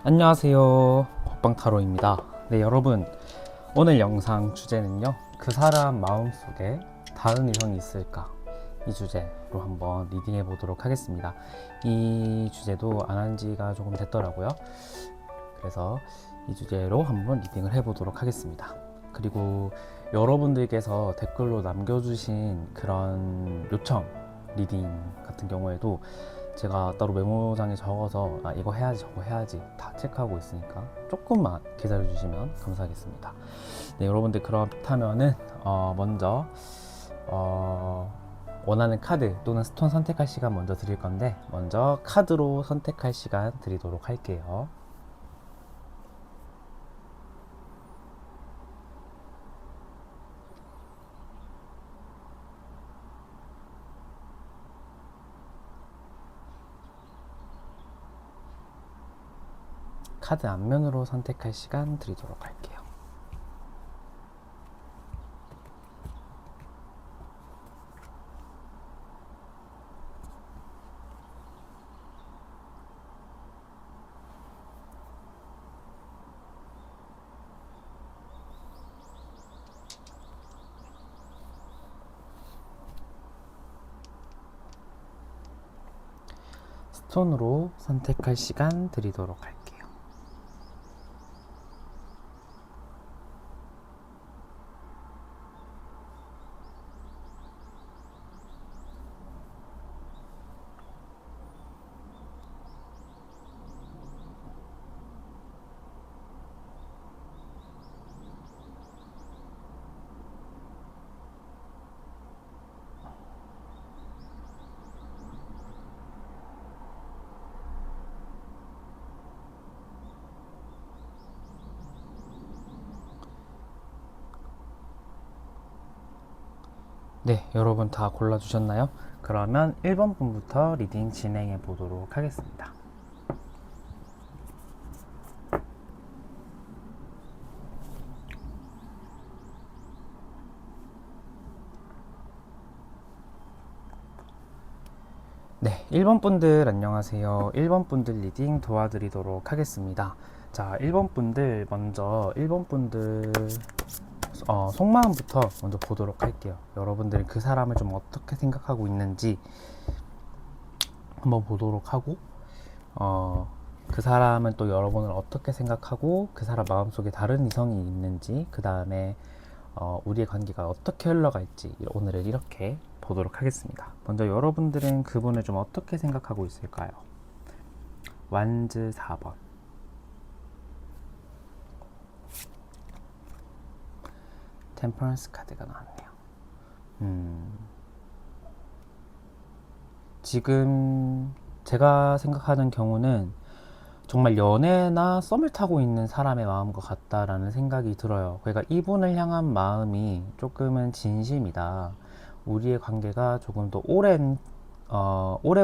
안녕하세요, 호빵타로입니다. 네, 여러분, 오늘 영상 주제는요, 그 사람 마음속에 다른 이성이 있을까? 이 주제로 한번 리딩해 보도록 하겠습니다. 이 주제도 안 한 지가 조금 됐더라고요. 그래서 이 주제로 한번 리딩을 해 보도록 하겠습니다. 그리고 여러분들께서 댓글로 남겨주신 그런 요청 리딩 같은 경우에도 제가 따로 메모장에 적어서 이거 해야지 저거 해야지 다 체크하고 있으니까 조금만 기다려 주시면 감사하겠습니다. 네, 여러분들 그렇다면은 먼저 원하는 카드 또는 스톤 선택할 시간 먼저 드릴 건데, 먼저 카드로 선택할 시간 드리도록 할게요. 카드 앞면으로 선택할 시간 드리도록 할게요. 스톤으로 선택할 시간 드리도록 할게요. 네, 여러분 다 골라주셨나요? 그러면 1번 분부터 리딩 진행해 보도록 하겠습니다. 네, 1번 분들 안녕하세요. 1번 분들 리딩 도와드리도록 하겠습니다. 자, 1번 분들 먼저 1번 분들 속마음부터 먼저 보도록 할게요. 여러분들이 그 사람을 좀 어떻게 생각하고 있는지 한번 보도록 하고, 그 사람은 또 여러분을 어떻게 생각하고 그 사람 마음속에 다른 이성이 있는지, 그 다음에 우리의 관계가 어떻게 흘러갈지 오늘은 이렇게 보도록 하겠습니다. 먼저 여러분들은 그분을 좀 어떻게 생각하고 있을까요? 완즈 4번, 템퍼런스 카드가 나왔네요. 지금 제가 생각하는 경우는 정말 연애나 썸을 타고 있는 사람의 마음과 같다라는 생각이 들어요. 그러니까 이분을 향한 마음이 조금은 진심이다. 우리의 관계가 조금 더 오래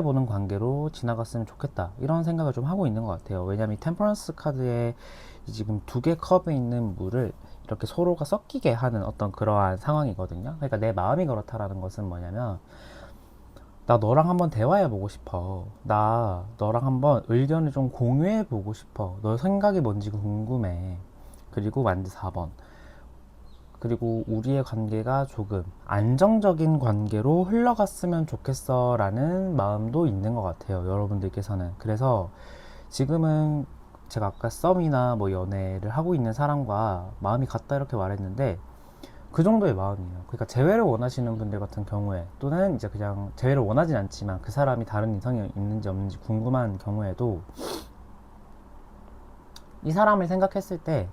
보는 관계로 지나갔으면 좋겠다. 이런 생각을 좀 하고 있는 것 같아요. 왜냐하면 템퍼런스 카드에 지금 두 개 컵에 있는 물을 이렇게 서로가 섞이게 하는 어떤 그러한 상황이거든요. 그러니까 내 마음이 그렇다라는 것은 뭐냐면, 나 너랑 한번 대화해보고 싶어. 나 너랑 한번 의견을 좀 공유해보고 싶어. 너 생각이 뭔지 궁금해. 그리고 완드 4번. 그리고 우리의 관계가 조금 안정적인 관계로 흘러갔으면 좋겠어 라는 마음도 있는 것 같아요, 여러분들께서는. 그래서 지금은 제가 아까 썸이나 뭐 연애를 하고 있는 사람과 마음이 같다 이렇게 말했는데, 그 정도의 마음이에요. 그러니까 재회를 원하시는 분들 같은 경우에, 또는 이제 그냥 재회를 원하진 않지만 그 사람이 다른 이성이 있는지 없는지 궁금한 경우에도 이 사람을 생각했을 때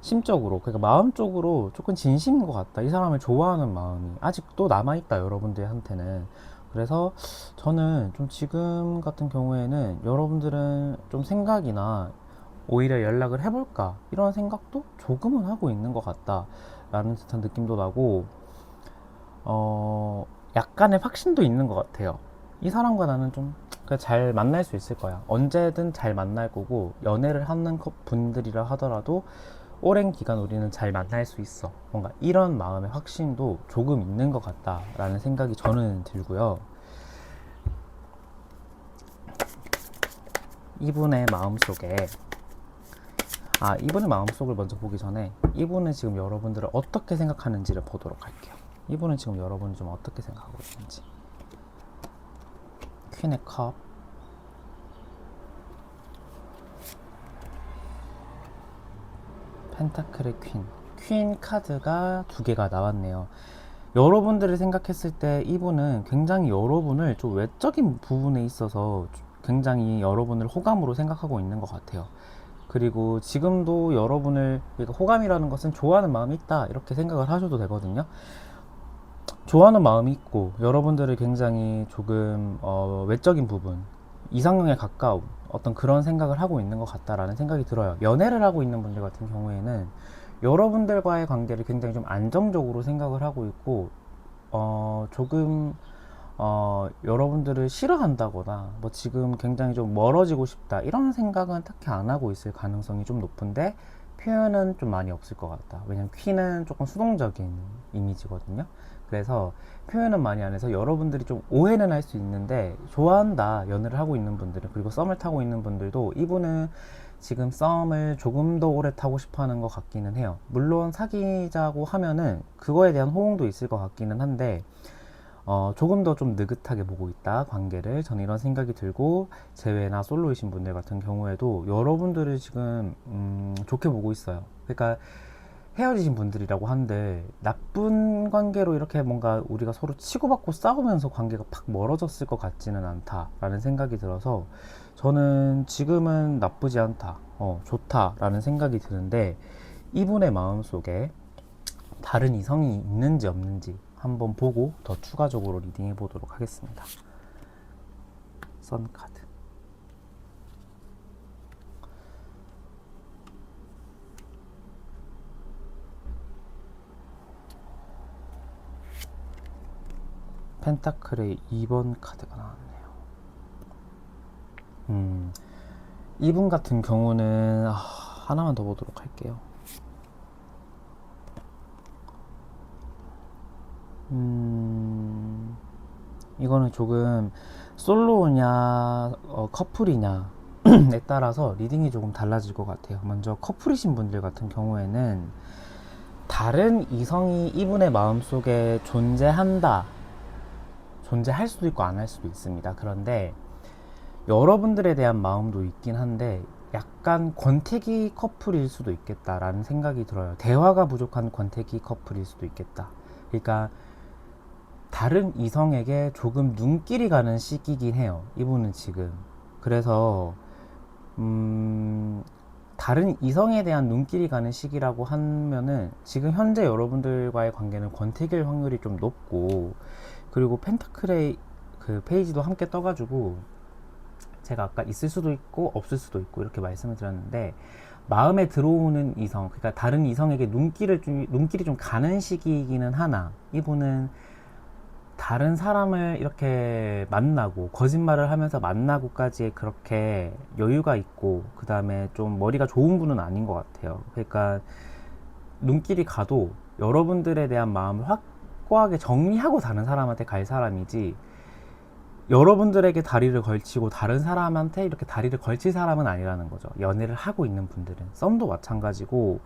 심적으로, 그러니까 마음적으로 조금 진심인 것 같다. 이 사람을 좋아하는 마음이 아직도 남아있다, 여러분들한테는. 그래서 저는 좀 지금 같은 경우에는 여러분들은 좀 생각이나 오히려 연락을 해볼까 이런 생각도 조금은 하고 있는 것 같다 라는 듯한 느낌도 나고, 약간의 확신도 있는 것 같아요. 이 사람과 나는 좀 잘 만날 수 있을 거야. 언제든 잘 만날 거고, 연애를 하는 분들이라 하더라도 오랜 기간 우리는 잘 만날 수 있어. 뭔가 이런 마음의 확신도 조금 있는 것 같다라는 생각이 저는 들고요. 이분의 마음속에 이분의 마음속을 먼저 보기 전에 이분은 지금 여러분들을 어떻게 생각하는지를 보도록 할게요. 이분은 지금 여러분을 좀 어떻게 생각하고 있는지. 퀸의 컵, 펜타클의 퀸 카드가 두 개가 나왔네요. 여러분들을 생각했을 때 이분은 굉장히 여러분을 좀 외적인 부분에 있어서 굉장히 여러분을 호감으로 생각하고 있는 것 같아요. 그리고 지금도 여러분을, 그러니까 호감이라는 것은 좋아하는 마음이 있다 이렇게 생각을 하셔도 되거든요. 좋아하는 마음이 있고 여러분들을 굉장히 조금 외적인 부분, 이상형에 가까운 어떤 그런 생각을 하고 있는 것 같다라는 생각이 들어요. 연애를 하고 있는 분들 같은 경우에는 여러분들과의 관계를 굉장히 좀 안정적으로 생각을 하고 있고, 조금 여러분들을 싫어한다거나 뭐 지금 굉장히 좀 멀어지고 싶다 이런 생각은 딱히 안 하고 있을 가능성이 좀 높은데, 표현은 좀 많이 없을 것 같다. 왜냐면 퀸은 조금 수동적인 이미지거든요. 그래서 표현은 많이 안 해서 여러분들이 좀 오해는 할 수 있는데, 좋아한다, 연애를 하고 있는 분들은, 그리고 썸을 타고 있는 분들도 이분은 지금 썸을 조금 더 오래 타고 싶어 하는 것 같기는 해요. 물론 사귀자고 하면은 그거에 대한 호응도 있을 것 같기는 한데, 조금 더 좀 느긋하게 보고 있다, 관계를. 저는 이런 생각이 들고, 제외나 솔로이신 분들 같은 경우에도 여러분들을 지금 좋게 보고 있어요. 그러니까 헤어지신 분들이라고 한들 나쁜 관계로 이렇게 뭔가 우리가 서로 치고받고 싸우면서 관계가 팍 멀어졌을 것 같지는 않다라는 생각이 들어서, 저는 지금은 나쁘지 않다, 좋다라는 생각이 드는데, 이분의 마음속에 다른 이성이 있는지 없는지 한번 보고 더 추가적으로 리딩해 보도록 하겠습니다. 선 카드, 펜타클의 2번 카드가 나왔네요. 이분 같은 경우는 하나만 더 보도록 할게요. 이거는 조금 솔로냐 커플이냐에 따라서 리딩이 조금 달라질 것 같아요. 먼저 커플이신 분들 같은 경우에는 다른 이성이 이분의 마음속에 존재할 수도 있고 안 할 수도 있습니다. 그런데 여러분들에 대한 마음도 있긴 한데, 약간 권태기 커플일 수도 있겠다라는 생각이 들어요. 대화가 부족한 권태기 커플일 수도 있겠다. 그러니까 다른 이성에게 조금 눈길이 가는 시기긴 해요, 이분은 지금. 그래서 다른 이성에 대한 눈길이 가는 시기라고 하면은, 지금 현재 여러분들과의 관계는 권태기일 확률이 좀 높고, 그리고 펜타클의 그 페이지도 함께 떠가지고 제가 아까 있을 수도 있고 없을 수도 있고 이렇게 말씀을 드렸는데, 마음에 들어오는 이성, 그러니까 다른 이성에게 눈길이 좀 가는 시기이기는 하나, 이분은 다른 사람을 이렇게 만나고 거짓말을 하면서 만나고까지 그렇게 여유가 있고, 그 다음에 좀 머리가 좋은 분은 아닌 것 같아요. 그러니까 눈길이 가도 여러분들에 대한 마음을 확고하게 정리하고 다른 사람한테 갈 사람이지, 여러분들에게 다리를 걸치고 다른 사람한테 이렇게 다리를 걸칠 사람은 아니라는 거죠. 연애를 하고 있는 분들은. 썸도 마찬가지고,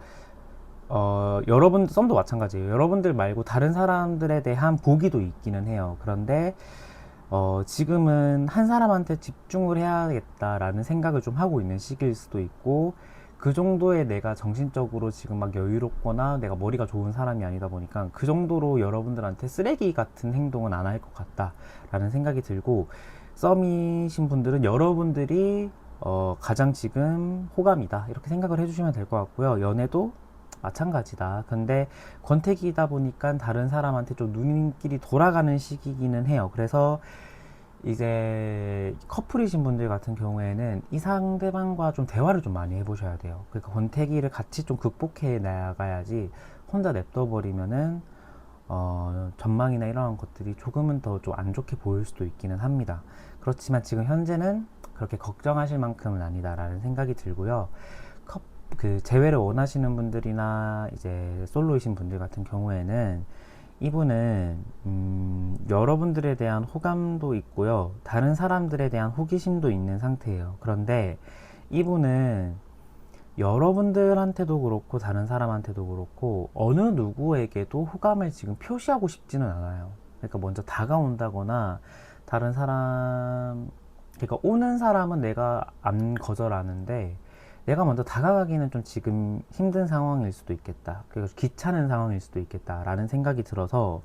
썸도 마찬가지예요. 여러분들 말고 다른 사람들에 대한 보기도 있기는 해요. 그런데 지금은 한 사람한테 집중을 해야겠다라는 생각을 좀 하고 있는 시기일 수도 있고, 그 정도의 내가 정신적으로 지금 막 여유롭거나 내가 머리가 좋은 사람이 아니다 보니까 그 정도로 여러분들한테 쓰레기 같은 행동은 안 할 것 같다라는 생각이 들고, 썸이신 분들은 여러분들이 가장 지금 호감이다 이렇게 생각을 해주시면 될 것 같고요. 연애도 마찬가지다. 근데 권태기이다 보니까 다른 사람한테 좀 눈길이 돌아가는 시기기는 해요. 그래서 이제 커플이신 분들 같은 경우에는 이 상대방과 좀 대화를 좀 많이 해보셔야 돼요. 그러니까 권태기를 같이 좀 극복해 나가야지, 혼자 냅둬버리면은 전망이나 이런 것들이 조금은 더 좀 안 좋게 보일 수도 있기는 합니다. 그렇지만 지금 현재는 그렇게 걱정하실 만큼은 아니다라는 생각이 들고요. 그 재회를 원하시는 분들이나 이제 솔로이신 분들 같은 경우에는 이분은 여러분들에 대한 호감도 있고요, 다른 사람들에 대한 호기심도 있는 상태예요. 그런데 이분은 여러분들한테도 그렇고 다른 사람한테도 그렇고 어느 누구에게도 호감을 지금 표시하고 싶지는 않아요. 그러니까 먼저 다가온다거나 다른 사람, 그러니까 오는 사람은 내가 안 거절하는데 내가 먼저 다가가기는 좀 지금 힘든 상황일 수도 있겠다. 그리고 귀찮은 상황일 수도 있겠다라는 생각이 들어서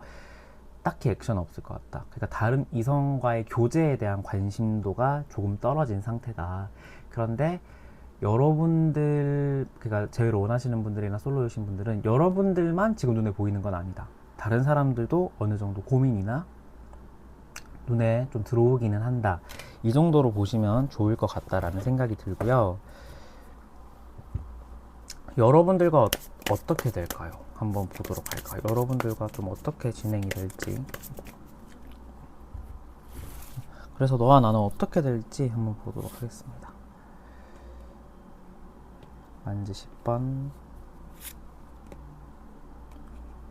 딱히 액션 없을 것 같다. 그러니까 다른 이성과의 교제에 대한 관심도가 조금 떨어진 상태다. 그런데 여러분들, 그러니까 제일 원하시는 분들이나 솔로이신 분들은 여러분들만 지금 눈에 보이는 건 아니다. 다른 사람들도 어느 정도 고민이나 눈에 좀 들어오기는 한다. 이 정도로 보시면 좋을 것 같다라는 생각이 들고요. 여러분들과 어떻게 될까요? 한번 보도록 할까요? 여러분들과 좀 어떻게 진행이 될지. 그래서 너와 나는 어떻게 될지 한번 보도록 하겠습니다. 만지 10번,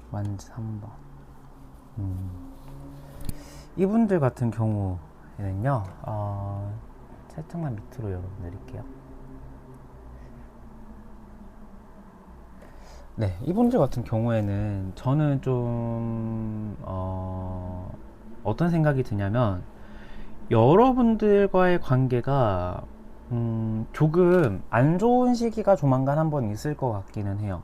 만지 3번. 이분들 같은 경우에는요, 살짝만 밑으로 열어드릴게요. 네, 이분들 같은 경우에는 저는 좀, 어떤 생각이 드냐면, 여러분들과의 관계가, 조금 안 좋은 시기가 조만간 한번 있을 것 같기는 해요.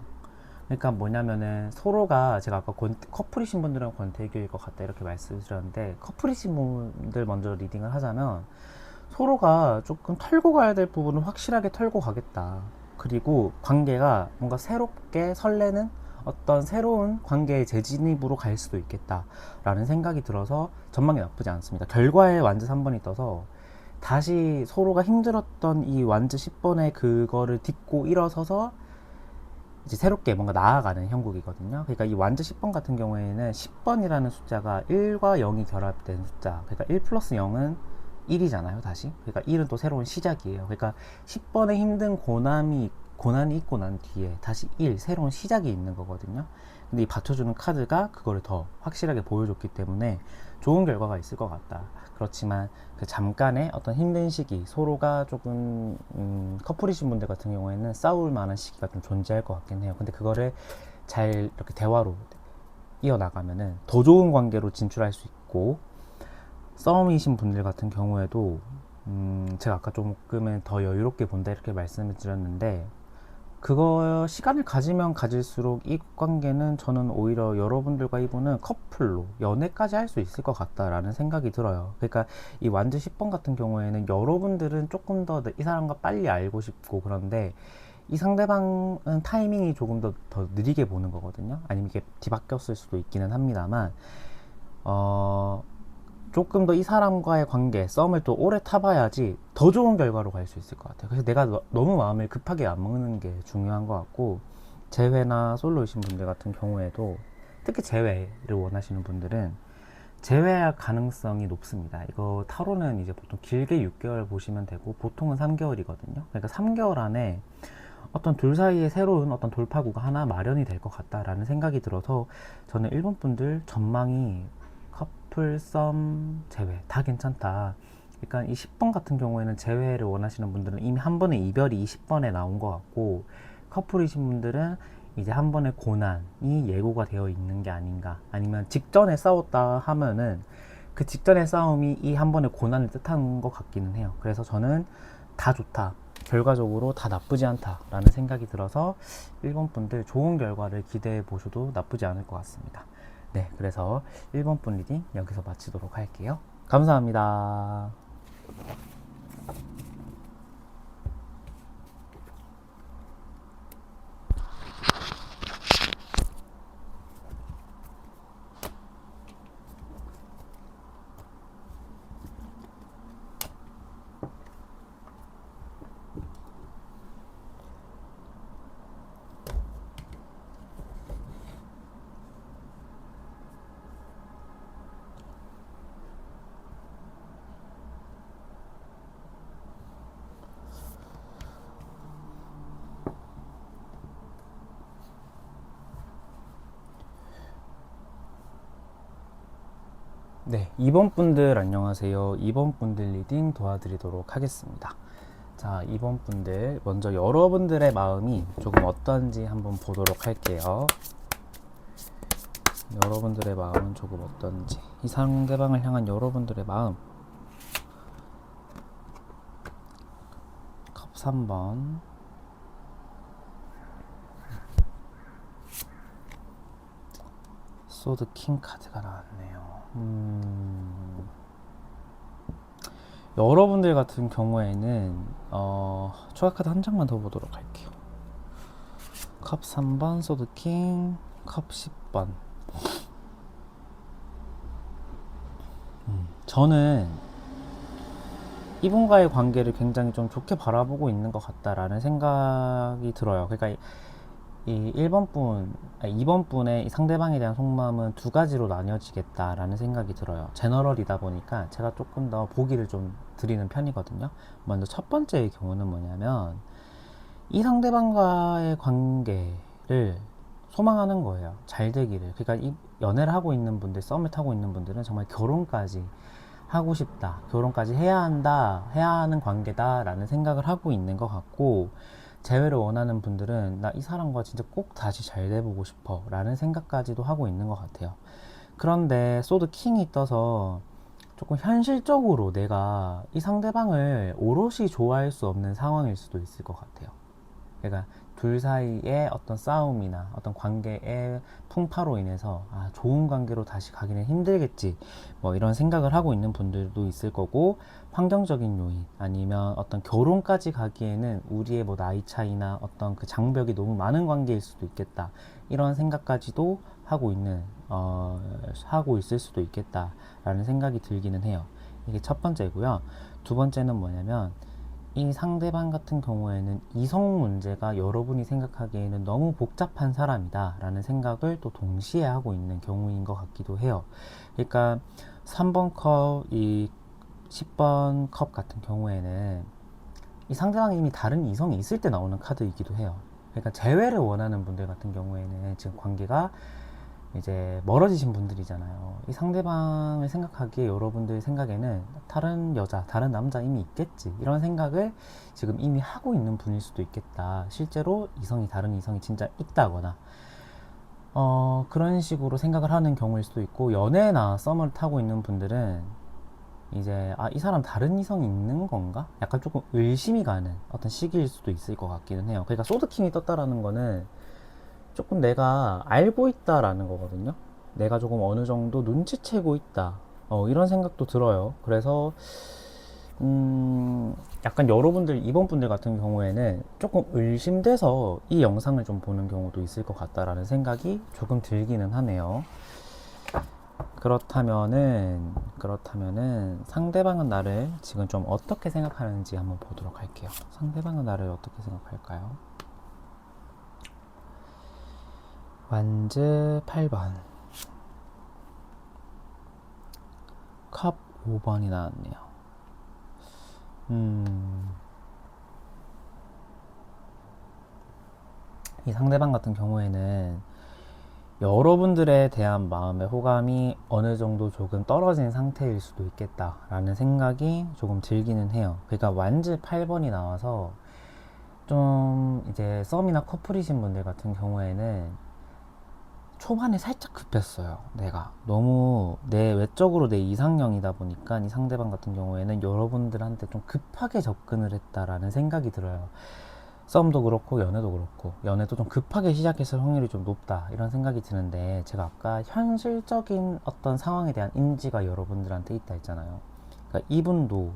그러니까 뭐냐면은 서로가 제가 아까 커플이신 분들은 권태기일 것 같다 이렇게 말씀을 드렸는데 커플이신 분들 먼저 리딩을 하자면 서로가 조금 털고 가야 될 부분을 확실하게 털고 가겠다. 그리고 관계가 뭔가 새롭게 설레는 어떤 새로운 관계의 재진입으로 갈 수도 있겠다라는 생각이 들어서 전망이 나쁘지 않습니다. 결과에 완즈 3번이 떠서 다시 서로가 힘들었던 이 완즈 10번의 그거를 딛고 일어서서 이제 새롭게 뭔가 나아가는 형국이거든요. 그러니까 이 완즈 10번 같은 경우에는 10번이라는 숫자가 1과 0이 결합된 숫자. 그러니까 1 플러스 0은 1이잖아요, 다시. 그러니까 1은 또 새로운 시작이에요. 그러니까 10번의 힘든 고난이 있고 난 뒤에 다시 1, 새로운 시작이 있는 거거든요. 근데 이 받쳐주는 카드가 그거를 더 확실하게 보여줬기 때문에 좋은 결과가 있을 것 같다. 그렇지만 그 잠깐의 어떤 힘든 시기, 서로가 조금 커플이신 분들 같은 경우에는 싸울 만한 시기가 좀 존재할 것 같긴 해요. 근데 그거를 잘 이렇게 대화로 이어나가면은 더 좋은 관계로 진출할 수 있고, 썸이신 분들 같은 경우에도 제가 아까 조금은 더 여유롭게 본다 이렇게 말씀을 드렸는데 그거 시간을 가지면 가질수록 이 관계는 저는 오히려 여러분들과 이분은 커플로 연애까지 할 수 있을 것 같다라는 생각이 들어요. 그러니까 이 완즈 10번 같은 경우에는 여러분들은 조금 더 이 사람과 빨리 알고 싶고 그런데 이 상대방은 타이밍이 조금 더 느리게 보는 거거든요. 아니면 이게 뒤바뀌었을 수도 있기는 합니다만 조금 더 이 사람과의 관계, 썸을 또 오래 타봐야지 더 좋은 결과로 갈 수 있을 것 같아요. 그래서 내가 너무 마음을 급하게 안 먹는 게 중요한 것 같고, 재회나 솔로이신 분들 같은 경우에도 특히 재회를 원하시는 분들은 재회할 가능성이 높습니다. 이거 타로는 이제 보통 길게 6개월 보시면 되고 보통은 3개월이거든요. 그러니까 3개월 안에 어떤 둘 사이에 새로운 어떤 돌파구가 하나 마련이 될 것 같다라는 생각이 들어서 저는 일본 분들 전망이 커플, 썸, 재회 다 괜찮다. 그러니까 이 10번 같은 경우에는 재회를 원하시는 분들은 이미 한 번의 이별이 20번에 나온 것 같고 커플이신 분들은 이제 한 번의 고난이 예고가 되어 있는 게 아닌가. 아니면 직전에 싸웠다 하면은 그 직전의 싸움이 이 한 번의 고난을 뜻하는 것 같기는 해요. 그래서 저는 다 좋다. 결과적으로 다 나쁘지 않다라는 생각이 들어서 일본 분들 좋은 결과를 기대해 보셔도 나쁘지 않을 것 같습니다. 네, 그래서 1번 분 리딩 여기서 마치도록 할게요. 감사합니다. 네, 2번 분들 안녕하세요. 2번 분들 리딩 도와드리도록 하겠습니다. 자, 이번 분들 먼저 여러분들의 마음이 조금 어떤지 한번 보도록 할게요. 여러분들의 마음은 조금 어떤지, 이 상대방을 향한 여러분들의 마음. 컵 3번, 소드 킹 카드가 나왔네요. 여러분들 같은 경우에는 추가 카드 한 장만 더 보도록 할게요. 컵 3번, 소드 킹, 컵 10번. 저는 이분과의 관계를 굉장히 좀 좋게 바라보고 있는 것 같다라는 생각이 들어요. 그러니까 이 2번 분의 이 상대방에 대한 속마음은 두 가지로 나뉘어지겠다라는 생각이 들어요. 제너럴이다 보니까 제가 조금 더 보기를 좀 드리는 편이거든요. 먼저 첫 번째의 경우는 뭐냐면, 이 상대방과의 관계를 소망하는 거예요. 잘 되기를. 그러니까 이 연애를 하고 있는 분들, 썸을 타고 있는 분들은 정말 결혼까지 하고 싶다, 결혼까지 해야 한다, 해야 하는 관계다 라는 생각을 하고 있는 것 같고, 재회를 원하는 분들은 나 이 사람과 진짜 꼭 다시 잘 돼보고 싶어 라는 생각까지도 하고 있는 것 같아요. 그런데 소드 킹이 떠서 조금 현실적으로 내가 이 상대방을 오롯이 좋아할 수 없는 상황일 수도 있을 것 같아요. 그러니까 둘 사이의 어떤 싸움이나 어떤 관계의 풍파로 인해서 좋은 관계로 다시 가기는 힘들겠지, 뭐 이런 생각을 하고 있는 분들도 있을 거고, 환경적인 요인 아니면 어떤 결혼까지 가기에는 우리의 뭐 나이 차이나 어떤 그 장벽이 너무 많은 관계일 수도 있겠다, 이런 생각까지도 하고 있을 수도 있겠다라는 생각이 들기는 해요. 이게 첫 번째고요. 두 번째는 뭐냐면, 이 상대방 같은 경우에는 이성 문제가 여러분이 생각하기에는 너무 복잡한 사람이다 라는 생각을 또 동시에 하고 있는 경우인 것 같기도 해요. 그러니까 3번 컵, 이 10번 컵 같은 경우에는 이 상대방이 이미 다른 이성이 있을 때 나오는 카드이기도 해요. 그러니까 재회를 원하는 분들 같은 경우에는 지금 관계가 이제 멀어지신 분들이잖아요. 이 상대방을 생각하기에 여러분들 생각에는 다른 여자, 다른 남자 이미 있겠지, 이런 생각을 지금 이미 하고 있는 분일 수도 있겠다. 실제로 다른 이성이 진짜 있다거나 그런 식으로 생각을 하는 경우일 수도 있고, 연애나 썸을 타고 있는 분들은 이제 이 사람 다른 이성이 있는 건가? 약간 조금 의심이 가는 어떤 시기일 수도 있을 것 같기는 해요. 그러니까 소드킹이 떴다라는 거는 조금 내가 알고 있다라는 거거든요. 내가 조금 어느 정도 눈치채고 있다, 이런 생각도 들어요. 그래서 약간 여러분들, 이번 분들 같은 경우에는 조금 의심돼서 이 영상을 좀 보는 경우도 있을 것 같다라는 생각이 조금 들기는 하네요. 그렇다면은 상대방은 나를 지금 좀 어떻게 생각하는지 한번 보도록 할게요. 상대방은 나를 어떻게 생각할까요? 완즈 8번, 컵 5번이 나왔네요. 이 상대방 같은 경우에는 여러분들에 대한 마음의 호감이 어느 정도 조금 떨어진 상태일 수도 있겠다라는 생각이 조금 들기는 해요. 그러니까 완즈 8번이 나와서 좀 이제 썸이나 커플이신 분들 같은 경우에는 초반에 살짝 급했어요. 내가 너무 내 외적으로 내 이상형이다 보니까 이 상대방 같은 경우에는 여러분들한테 좀 급하게 접근을 했다라는 생각이 들어요. 썸도 그렇고 연애도 좀 급하게 시작했을 확률이 좀 높다, 이런 생각이 드는데, 제가 아까 현실적인 어떤 상황에 대한 인지가 여러분들한테 있다 했잖아요. 그러니까 이분도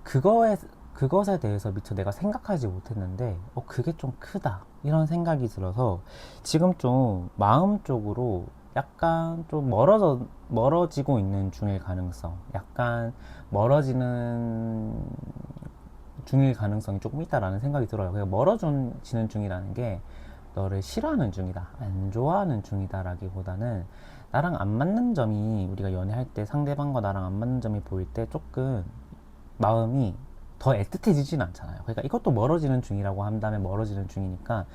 그것에 대해서 미처 내가 생각하지 못했는데 그게 좀 크다, 이런 생각이 들어서 지금 좀 마음 쪽으로 약간 좀 멀어지고 있는 중일 가능성, 약간 멀어지는 중일 가능성이 조금 있다라는 생각이 들어요. 그냥 멀어지는 중이라는 게 너를 싫어하는 중이다, 안 좋아하는 중이다 라기보다는, 나랑 안 맞는 점이, 우리가 연애할 때 상대방과 나랑 안 맞는 점이 보일 때 조금 마음이 더 애틋해지진 않잖아요. 그러니까 이것도 멀어지는 중이라고 한다면 멀어지는 중이니까,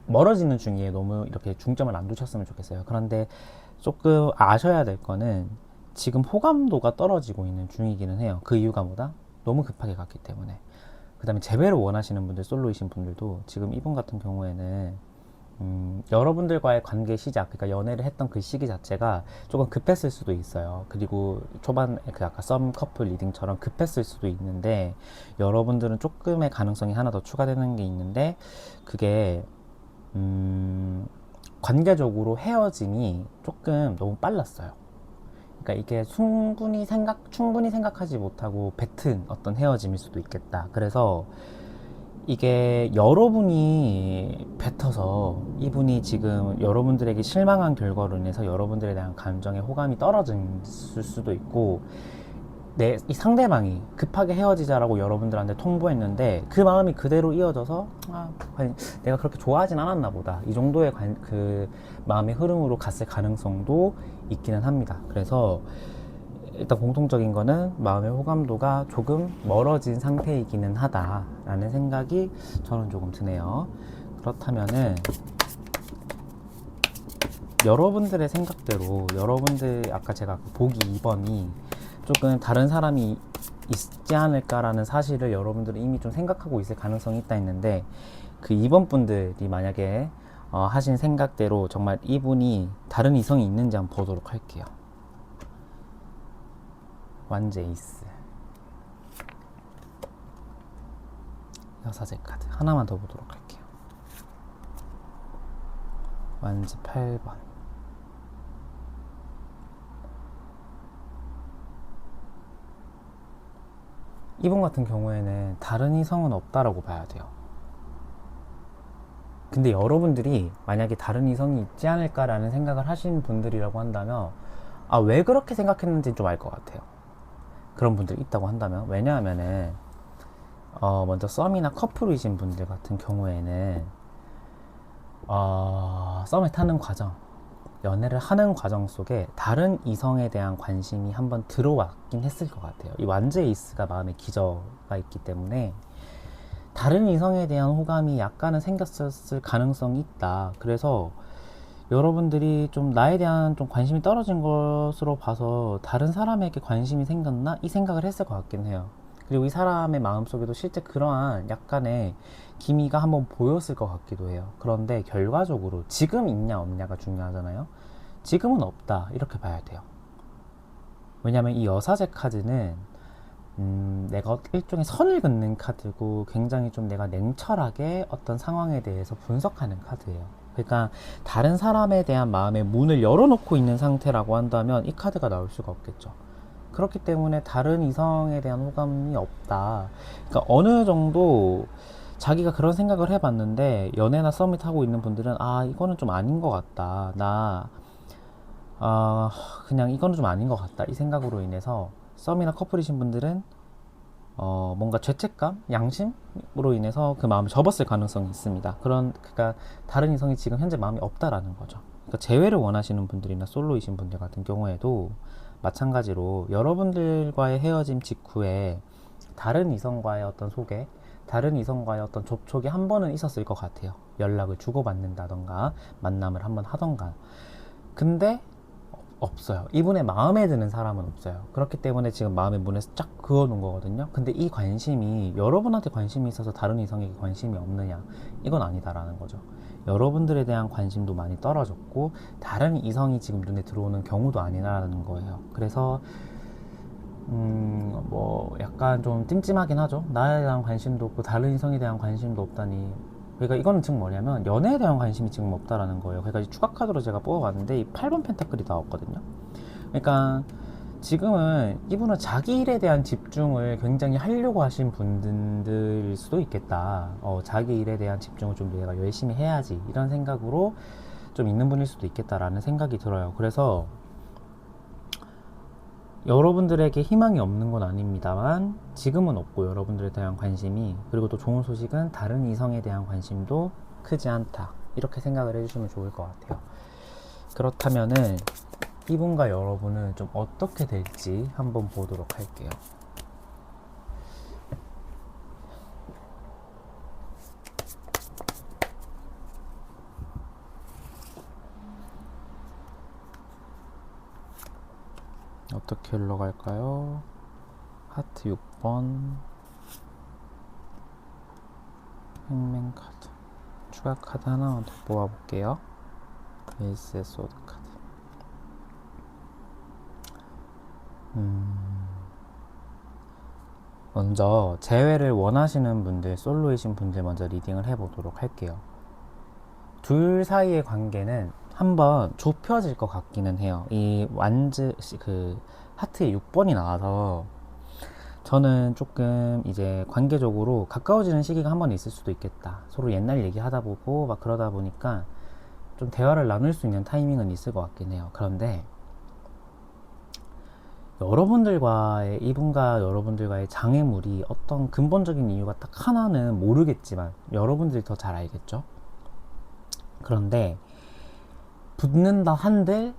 멀어지는 중이에 너무 이렇게 중점을 안 두셨으면 좋겠어요. 그런데 조금 아셔야 될 거는, 지금 호감도가 떨어지고 있는 중이기는 해요. 그 이유가 뭐다? 너무 급하게 갔기 때문에. 그 다음에 재회를 원하시는 분들, 솔로이신 분들도 지금 이분 같은 경우에는 여러분들과의 관계 시작, 그러니까 연애를 했던 그 시기 자체가 조금 급했을 수도 있어요. 그리고 초반 그 아까 썸 커플 리딩처럼 급했을 수도 있는데, 여러분들은 조금의 가능성이 하나 더 추가되는 게 있는데, 그게 관계적으로 헤어짐이 조금 너무 빨랐어요. 그러니까 이게 충분히 생각하지 못하고 뱉은 어떤 헤어짐일 수도 있겠다. 그래서 이게 여러분이 뱉어서 이분이 지금 여러분들에게 실망한 결과로 인해서 여러분들에 대한 감정의 호감이 떨어졌을 수도 있고, 이 상대방이 급하게 헤어지자라고 여러분들한테 통보했는데 그 마음이 그대로 이어져서 내가 그렇게 좋아하진 않았나 보다, 이 정도의 그 마음의 흐름으로 갔을 가능성도 있기는 합니다. 그래서 일단 공통적인 거는 마음의 호감도가 조금 멀어진 상태이기는 하다라는 생각이 저는 조금 드네요. 그렇다면은 여러분들의 생각대로, 여러분들 아까 제가 보기 2번이 조금 다른 사람이 있지 않을까라는 사실을 여러분들이 이미 좀 생각하고 있을 가능성이 있다 했는데, 그 2번 분들이 만약에 하신 생각대로 정말 이분이 다른 이성이 있는지 한번 보도록 할게요. 완제 에이스, 여사제 카드 하나만 더 보도록 할게요. 완제 8번, 이분 같은 경우에는 다른 이성은 없다라고 봐야 돼요. 근데 여러분들이 만약에 다른 이성이 있지 않을까라는 생각을 하시는 분들이라고 한다면, 왜 그렇게 생각했는지 좀 알 것 같아요. 그런 분들이 있다고 한다면. 왜냐하면은 먼저 썸이나 커플이신 분들 같은 경우에는 썸을 타는 과정, 연애를 하는 과정 속에 다른 이성에 대한 관심이 한번 들어왔긴 했을 것 같아요. 이 완제 에이스가 마음에 기저가 있기 때문에 다른 이성에 대한 호감이 약간은 생겼을 가능성이 있다. 그래서 여러분들이 좀 나에 대한 좀 관심이 떨어진 것으로 봐서 다른 사람에게 관심이 생겼나? 이 생각을 했을 것 같긴 해요. 그리고 이 사람의 마음속에도 실제 그러한 약간의 기미가 한번 보였을 것 같기도 해요. 그런데 결과적으로 지금 있냐 없냐가 중요하잖아요. 지금은 없다, 이렇게 봐야 돼요. 왜냐면 이 여사제 카드는 내가 일종의 선을 긋는 카드고, 굉장히 좀 내가 냉철하게 어떤 상황에 대해서 분석하는 카드예요. 그러니까 다른 사람에 대한 마음의 문을 열어놓고 있는 상태라고 한다면 이 카드가 나올 수가 없겠죠. 그렇기 때문에 다른 이성에 대한 호감이 없다. 그러니까 어느 정도 자기가 그런 생각을 해봤는데, 연애나 썸을 타고 있는 분들은 이거는 좀 아닌 것 같다, 그냥 이거는 좀 아닌 것 같다, 이 생각으로 인해서 썸이나 커플이신 분들은 뭔가 죄책감, 양심으로 인해서 그 마음을 접었을 가능성이 있습니다. 그러니까 다른 이성이 지금 현재 마음이 없다라는 거죠. 그러니까 재회를 원하시는 분들이나 솔로이신 분들 같은 경우에도 마찬가지로 여러분들과의 헤어짐 직후에 다른 이성과의 어떤 소개, 다른 이성과의 어떤 접촉이 한 번은 있었을 것 같아요. 연락을 주고받는다던가 만남을 한번 하던가. 근데 없어요. 이분의 마음에 드는 사람은 없어요. 그렇기 때문에 지금 마음의 문을 쫙 그어 놓은 거거든요. 근데 이 관심이 여러분한테 관심이 있어서 다른 이성에게 관심이 없느냐, 이건 아니다라는 거죠. 여러분들에 대한 관심도 많이 떨어졌고 다른 이성이 지금 눈에 들어오는 경우도 아니라는 거예요. 그래서 약간 좀 찜찜하긴 하죠. 나에 대한 관심도 없고 다른 이성에 대한 관심도 없다니. 그러니까 이거는 지금 뭐냐면 연애에 대한 관심이 지금 없다라는 거예요. 그러니까 이 추가 카드로 제가 뽑아봤는데 이 8번 펜타클이 나왔거든요. 그러니까 지금은 이분은 자기 일에 대한 집중을 굉장히 하려고 하신 분들일 수도 있겠다. 자기 일에 대한 집중을 좀 내가 열심히 해야지, 이런 생각으로 좀 있는 분일 수도 있겠다라는 생각이 들어요. 그래서 여러분들에게 희망이 없는 건 아닙니다만 지금은 없고, 여러분들에 대한 관심이, 그리고 또 좋은 소식은 다른 이성에 대한 관심도 크지 않다, 이렇게 생각을 해주시면 좋을 것 같아요. 그렇다면은 이분과 여러분은 좀 어떻게 될지 한번 보도록 할게요. 어떻게 흘러갈까요? 하트 6번, 행맨 카드. 추가 카드 하나만 더 뽑아볼게요. 에이스의 소드 카드. 먼저 재회를 원하시는 분들, 솔로이신 분들 먼저 리딩을 해보도록 할게요. 둘 사이의 관계는 한번 좁혀질 것 같기는 해요. 이 하트의 6번이 나와서 저는 조금 이제 관계적으로 가까워지는 시기가 한번 있을 수도 있겠다. 서로 옛날 얘기하다 보고 막 그러다 보니까 좀 대화를 나눌 수 있는 타이밍은 있을 것 같긴 해요. 그런데 이분과 여러분들과의 장애물이 어떤 근본적인 이유가 딱 하나는 모르겠지만 여러분들이 더 잘 알겠죠? 그런데 붙는다 한들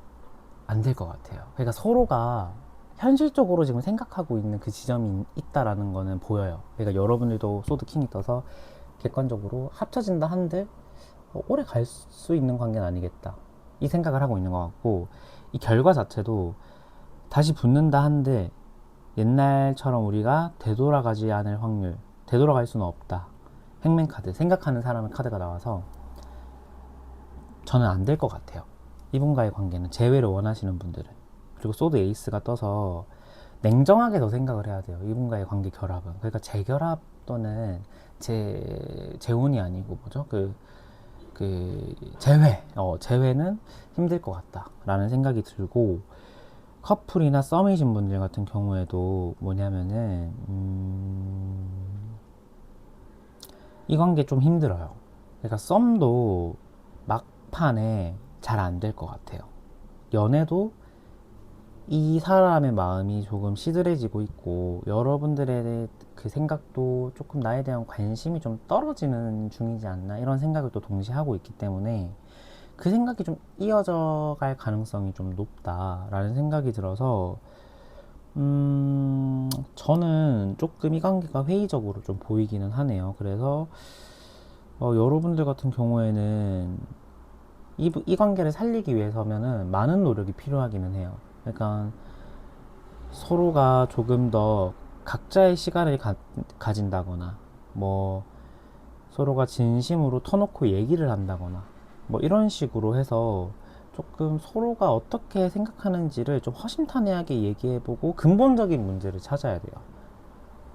안 될 것 같아요. 그러니까 서로가 현실적으로 지금 생각하고 있는 그 지점이 있다라는 거는 보여요. 그러니까 여러분들도 소드킹이 떠서 객관적으로 합쳐진다 한들 오래 갈 수 있는 관계는 아니겠다 이 생각을 하고 있는 것 같고, 이 결과 자체도 다시 붙는다 한들 옛날처럼 우리가 되돌아가지 않을 확률, 되돌아갈 수는 없다. 행맨 카드, 생각하는 사람의 카드가 나와서 저는 안 될 것 같아요. 이분과의 관계는, 재회를 원하시는 분들은. 그리고 소드 에이스가 떠서 냉정하게 더 생각을 해야 돼요. 이분과의 관계 결합은. 그러니까 재결합 또는 재혼이 아니고 뭐죠? 재회는 힘들 것 같다라는 생각이 들고, 커플이나 썸이신 분들 같은 경우에도 뭐냐면은 이 관계 좀 힘들어요. 그러니까 썸도 막판에 잘 안 될 것 같아요. 연애도 이 사람의 마음이 조금 시들해지고 있고, 여러분들의 그 생각도 조금 나에 대한 관심이 좀 떨어지는 중이지 않나, 이런 생각을 또 동시에 하고 있기 때문에 그 생각이 좀 이어져 갈 가능성이 좀 높다라는 생각이 들어서 저는 조금 이 관계가 회의적으로 좀 보이기는 하네요. 그래서 여러분들 같은 경우에는 이 관계를 살리기 위해서면은 많은 노력이 필요하기는 해요. 그러니까 서로가 조금 더 각자의 시간을 가진다거나, 뭐 서로가 진심으로 터놓고 얘기를 한다거나, 뭐 이런 식으로 해서 조금 서로가 어떻게 생각하는지를 좀 허심탄회하게 얘기해보고 근본적인 문제를 찾아야 돼요.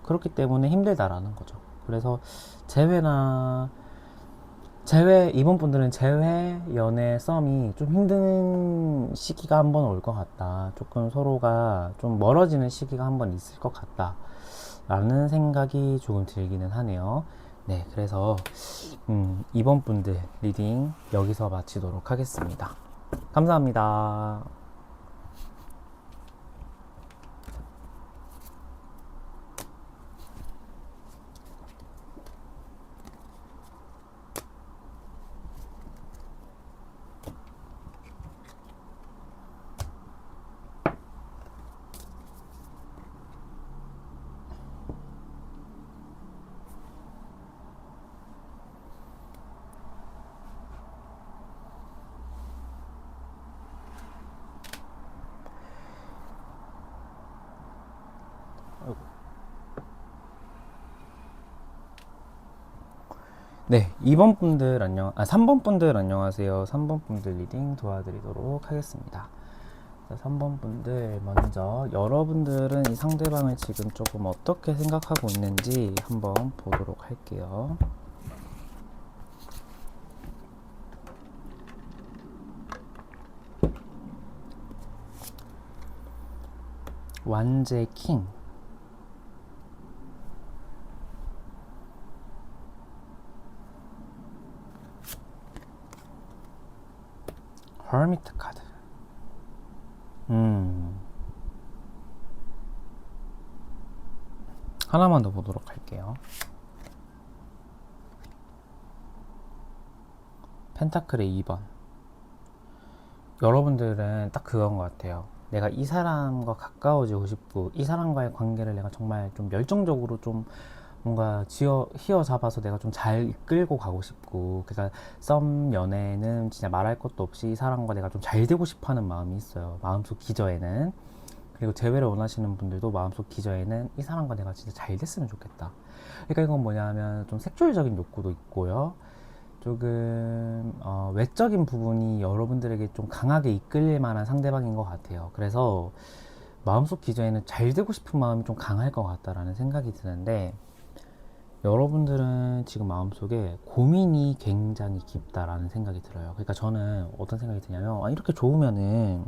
그렇기 때문에 힘들다라는 거죠. 그래서 재회나 이번 분들은 재회, 연애, 썸이 좀 힘든 시기가 한번 올 것 같다. 조금 서로가 좀 멀어지는 시기가 한번 있을 것 같다. 라는 생각이 조금 들기는 하네요. 네, 그래서 이번 분들 리딩 여기서 마치도록 하겠습니다. 감사합니다. 네, 3번 분들 안녕하세요. 3번 분들 리딩 도와드리도록 하겠습니다. 자, 3번 분들 먼저 여러분들은 이 상대방을 지금 조금 어떻게 생각하고 있는지 한번 보도록 할게요. 완제 킹, 허미트 카드. 하나만 더 보도록 할게요. 펜타클의 2번. 여러분들은 딱 그건 것 같아요. 내가 이 사람과 가까워지고 싶고, 이 사람과의 관계를 내가 정말 좀 열정적으로 좀 뭔가 휘어잡아서 내가 좀 잘 이끌고 가고 싶고, 그러니까 썸 연애는 진짜 말할 것도 없이 이 사람과 내가 좀 잘 되고 싶어 하는 마음이 있어요. 마음속 기저에는. 그리고 재회를 원하시는 분들도 마음속 기저에는 이 사람과 내가 진짜 잘 됐으면 좋겠다. 그러니까 이건 뭐냐면 좀 섹슈얼적인 욕구도 있고요. 조금 외적인 부분이 여러분들에게 좀 강하게 이끌릴 만한 상대방인 것 같아요. 그래서 마음속 기저에는 잘 되고 싶은 마음이 좀 강할 것 같다라는 생각이 드는데, 여러분들은 지금 마음속에 고민이 굉장히 깊다라는 생각이 들어요. 그러니까 저는 어떤 생각이 드냐면, 이렇게 좋으면은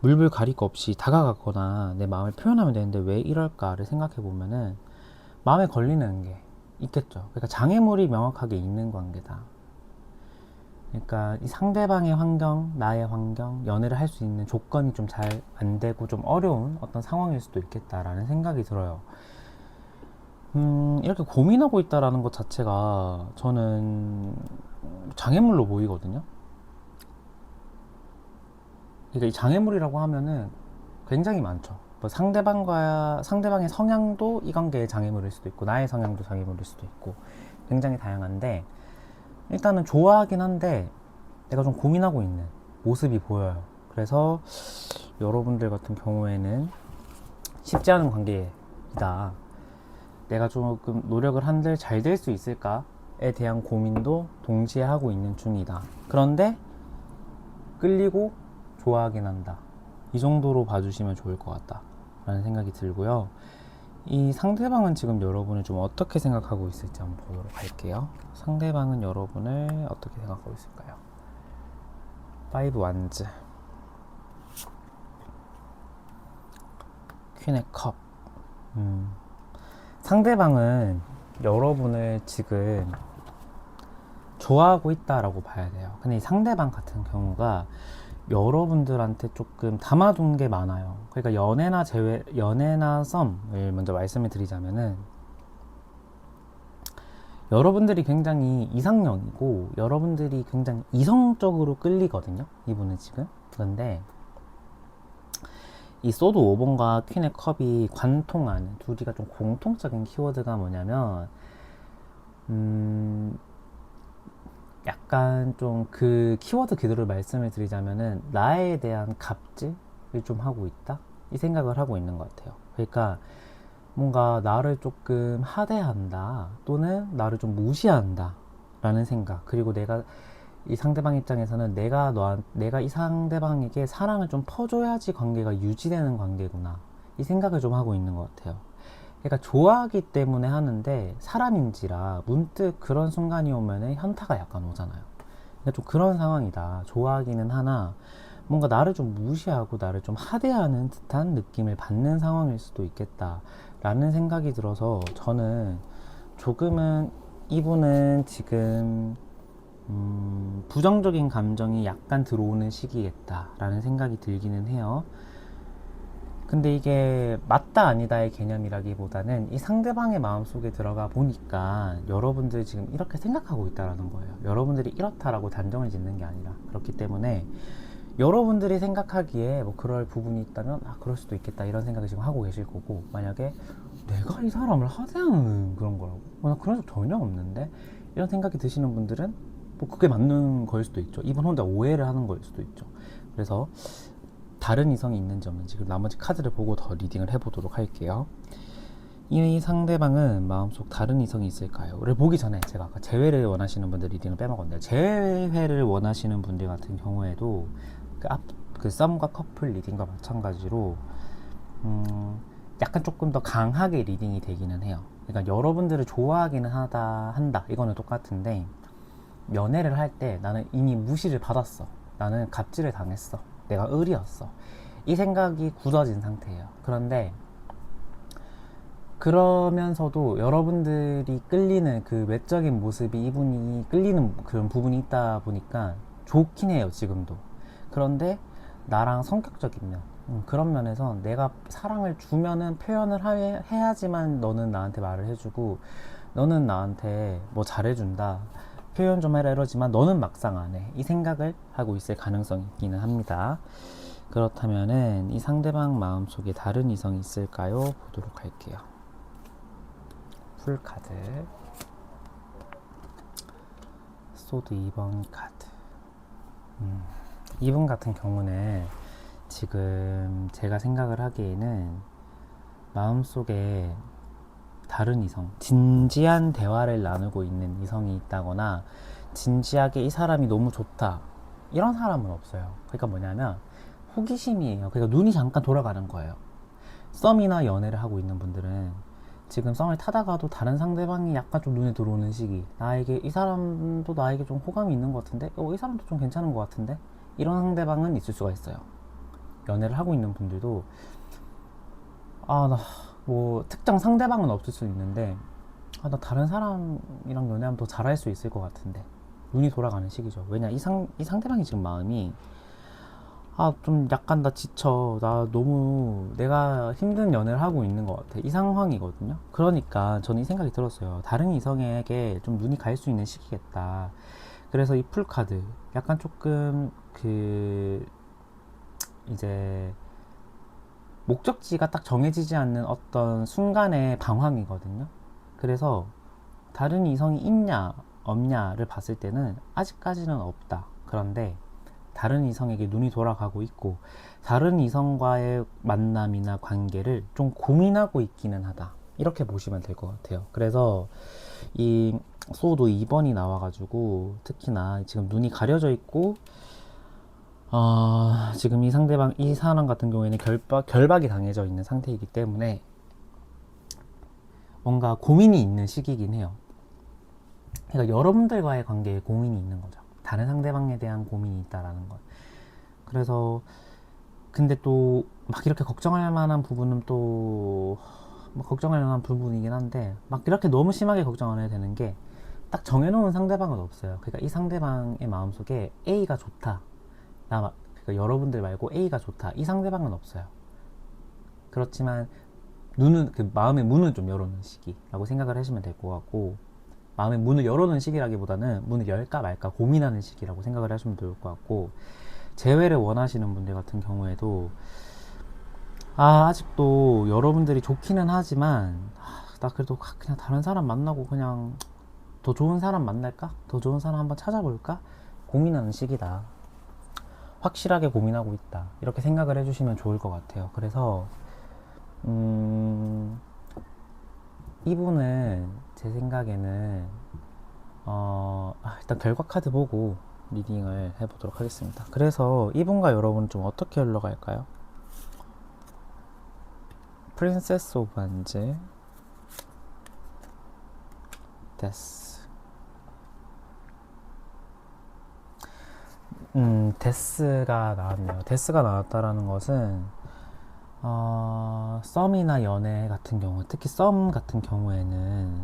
물불 가릴 거 없이 다가가거나 내 마음을 표현하면 되는데 왜 이럴까를 생각해 보면은 마음에 걸리는 게 있겠죠. 그러니까 장애물이 명확하게 있는 관계다. 그러니까 이 상대방의 환경, 나의 환경, 연애를 할 수 있는 조건이 좀 잘 안 되고 좀 어려운 어떤 상황일 수도 있겠다라는 생각이 들어요. 이렇게 고민하고 있다라는 것 자체가 저는 장애물로 보이거든요. 그러니까 이 장애물이라고 하면은 굉장히 많죠. 뭐 상대방의 성향도 이 관계의 장애물일 수도 있고, 나의 성향도 장애물일 수도 있고, 굉장히 다양한데, 일단은 좋아하긴 한데 내가 좀 고민하고 있는 모습이 보여요. 그래서 여러분들 같은 경우에는 쉽지 않은 관계이다. 내가 조금 노력을 한들 잘 될 수 있을까에 대한 고민도 동시에 하고 있는 중이다. 그런데 끌리고 좋아하긴 한다. 이 정도로 봐주시면 좋을 것 같다 라는 생각이 들고요. 이 상대방은 지금 여러분을 좀 어떻게 생각하고 있을지 한번 보도록 할게요. 상대방은 여러분을 어떻게 생각하고 있을까요? 5 완즈, 퀸의 컵. 상대방은 여러분을 지금 좋아하고 있다라고 봐야 돼요. 근데 이 상대방 같은 경우가 여러분들한테 조금 담아둔 게 많아요. 그러니까 연애나 썸을 먼저 말씀을 드리자면은, 여러분들이 굉장히 이상형이고 여러분들이 굉장히 이성적으로 끌리거든요, 이분은 지금. 그런데 이 소드 5번과 퀸의 컵이 관통하는 둘이가 좀 공통적인 키워드가 뭐냐면, 약간 좀 그 키워드 그대로 말씀을 드리자면은 나에 대한 갑질을 좀 하고 있다, 이 생각을 하고 있는 것 같아요. 그러니까 뭔가 나를 조금 하대한다, 또는 나를 좀 무시한다 라는 생각. 그리고 내가 이 상대방 입장에서는 내가 이 상대방에게 사랑을 좀 퍼줘야지 관계가 유지되는 관계구나, 이 생각을 좀 하고 있는 것 같아요. 그러니까 좋아하기 때문에 하는데 사람인지라 문득 그런 순간이 오면은 현타가 약간 오잖아요. 그러니까 좀 그런 상황이다. 좋아하기는 하나 뭔가 나를 좀 무시하고 나를 좀 하대하는 듯한 느낌을 받는 상황일 수도 있겠다라는 생각이 들어서, 저는 조금은 이분은 지금 부정적인 감정이 약간 들어오는 시기겠다라는 생각이 들기는 해요. 근데 이게 맞다 아니다의 개념이라기보다는 이 상대방의 마음속에 들어가 보니까 여러분들이 지금 이렇게 생각하고 있다라는 거예요. 여러분들이 이렇다라고 단정을 짓는 게 아니라. 그렇기 때문에 여러분들이 생각하기에 뭐 그럴 부분이 있다면 그럴 수도 있겠다, 이런 생각을 지금 하고 계실 거고, 만약에 내가 이 사람을 하대하는 그런 거라고, 나 그런 적 전혀 없는데, 이런 생각이 드시는 분들은 뭐 그게 맞는 거일 수도 있죠. 이분 혼자 오해를 하는 거일 수도 있죠. 그래서 다른 이성이 있는지 없는지, 그리고 나머지 카드를 보고 더 리딩을 해보도록 할게요. 이 상대방은 마음속 다른 이성이 있을까요?를 보기 전에 제가 아까 재회를 원하시는 분들 리딩을 빼먹었네요. 재회를 원하시는 분들 같은 경우에도 그 썸과 커플 리딩과 마찬가지로 약간 조금 더 강하게 리딩이 되기는 해요. 그러니까 여러분들을 좋아하기는 한다, 이거는 똑같은데, 연애를 할 때 나는 이미 무시를 받았어, 나는 갑질을 당했어, 내가 을이었어, 이 생각이 굳어진 상태예요. 그런데 그러면서도 여러분들이 끌리는 그 외적인 모습이, 이분이 끌리는 그런 부분이 있다 보니까 좋긴 해요, 지금도. 그런데 나랑 성격적인 면, 그런 면에서 내가 사랑을 주면은 표현을 해야지만 너는 나한테 말을 해주고, 너는 나한테 뭐 잘해준다, 표현 좀 해라 이러지만 너는 막상 안 해, 이 생각을 하고 있을 가능성이 있기는 합니다. 그렇다면은 이 상대방 마음속에 다른 이성이 있을까요? 보도록 할게요. 풀카드, 소드 2번 카드. 이분 같은 경우는 지금 제가 생각을 하기에는 마음속에 다른 이성, 진지한 대화를 나누고 있는 이성이 있다거나 진지하게 이 사람이 너무 좋다 이런 사람은 없어요. 그러니까 뭐냐면 호기심이에요. 그러니까 눈이 잠깐 돌아가는 거예요. 썸이나 연애를 하고 있는 분들은 지금 썸을 타다가도 다른 상대방이 약간 좀 눈에 들어오는 시기, 나에게 이 사람도 나에게 좀 호감이 있는 것 같은데, 이 사람도 좀 괜찮은 것 같은데, 이런 상대방은 있을 수가 있어요. 연애를 하고 있는 분들도 나 뭐 특정 상대방은 없을 수 있는데, 나 다른 사람이랑 연애하면 더 잘할 수 있을 것 같은데, 눈이 돌아가는 시기죠. 왜냐, 이 상대방이 지금 마음이 좀 약간 나 지쳐. 나 너무 내가 힘든 연애를 하고 있는 것 같아. 이 상황이거든요. 그러니까 저는 이 생각이 들었어요. 다른 이성에게 좀 눈이 갈 수 있는 시기겠다. 그래서 이 풀카드 약간 조금 이제 목적지가 딱 정해지지 않는 어떤 순간의 방황이거든요. 그래서 다른 이성이 있냐 없냐를 봤을 때는 아직까지는 없다. 그런데 다른 이성에게 눈이 돌아가고 있고 다른 이성과의 만남이나 관계를 좀 고민하고 있기는 하다. 이렇게 보시면 될 것 같아요. 그래서 이 소도 2번이 나와가지고 특히나 지금 눈이 가려져 있고 지금 이 사람 같은 경우에는 결박이 당해져 있는 상태이기 때문에 뭔가 고민이 있는 시기이긴 해요. 그러니까 여러분들과의 관계에 고민이 있는 거죠. 다른 상대방에 대한 고민이 있다라는 것. 그래서 근데 또 막 이렇게 걱정할 만한 부분은 또 걱정할 만한 부분이긴 한데 막 이렇게 너무 심하게 걱정 안 해도 되는 게 딱 정해놓은 상대방은 없어요. 그러니까 이 상대방의 마음속에 A가 좋다. 그러니까 여러분들 말고 A가 좋다. 이 상대방은 없어요. 그렇지만 마음의 문을 좀 열어놓는 시기라고 생각을 하시면 될 것 같고, 마음의 문을 열어놓는 시기라기보다는 문을 열까 말까 고민하는 시기라고 생각을 하시면 좋을 것 같고, 재회를 원하시는 분들 같은 경우에도 아직도 여러분들이 좋기는 하지만 나 그래도 그냥 다른 사람 만나고 그냥 더 좋은 사람 만날까? 더 좋은 사람 한번 찾아볼까? 고민하는 시기다. 확실하게 고민하고 있다. 이렇게 생각을 해주시면 좋을 것 같아요. 그래서 이분은 제 생각에는 일단 결과 카드 보고 리딩을 해보도록 하겠습니다. 그래서 이분과 여러분 좀 어떻게 흘러갈까요? 프린세스 오브 반즈, 데스. 데스가 나왔네요. 데스가 나왔다라는 것은 썸이나 연애 같은 경우, 특히 썸 같은 경우에는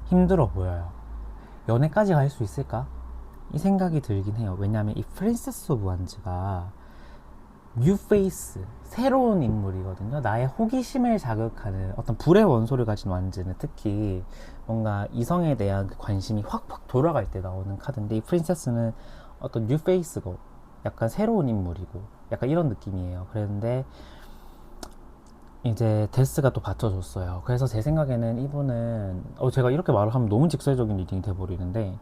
힘들어 보여요. 연애까지 갈 수 있을까? 이 생각이 들긴 해요. 왜냐하면 이 프린세스 오브 완즈가 뉴 페이스, 새로운 인물이거든요. 나의 호기심을 자극하는 어떤 불의 원소를 가진 완즈는 특히 뭔가 이성에 대한 그 관심이 확확 돌아갈 때 나오는 카드인데, 이 프린세스는 어떤 뉴 페이스고 약간 새로운 인물이고 약간 이런 느낌이에요. 그랬는데 이제 데스가 또 받쳐줬어요. 그래서 제 생각에는 이분은 제가 이렇게 말을 하면 너무 직설적인 리딩이 돼버리는데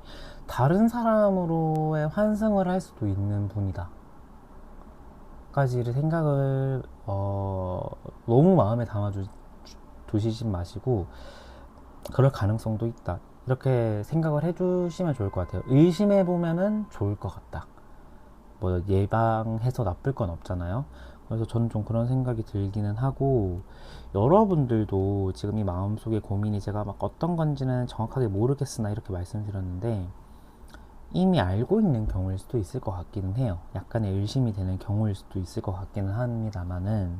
다른 사람으로의 환승을 할 수도 있는 분이다 까지를 생각을 너무 마음에 두시지 마시고 그럴 가능성도 있다 이렇게 생각을 해주시면 좋을 것 같아요. 의심해보면은 좋을 것 같다. 뭐 예방해서 나쁠 건 없잖아요. 그래서 저는 좀 그런 생각이 들기는 하고, 여러분들도 지금 이 마음속의 고민이 제가 막 어떤 건지는 정확하게 모르겠으나 이렇게 말씀드렸는데 이미 알고 있는 경우일 수도 있을 것 같기는 해요. 약간의 의심이 되는 경우일 수도 있을 것 같기는 합니다만은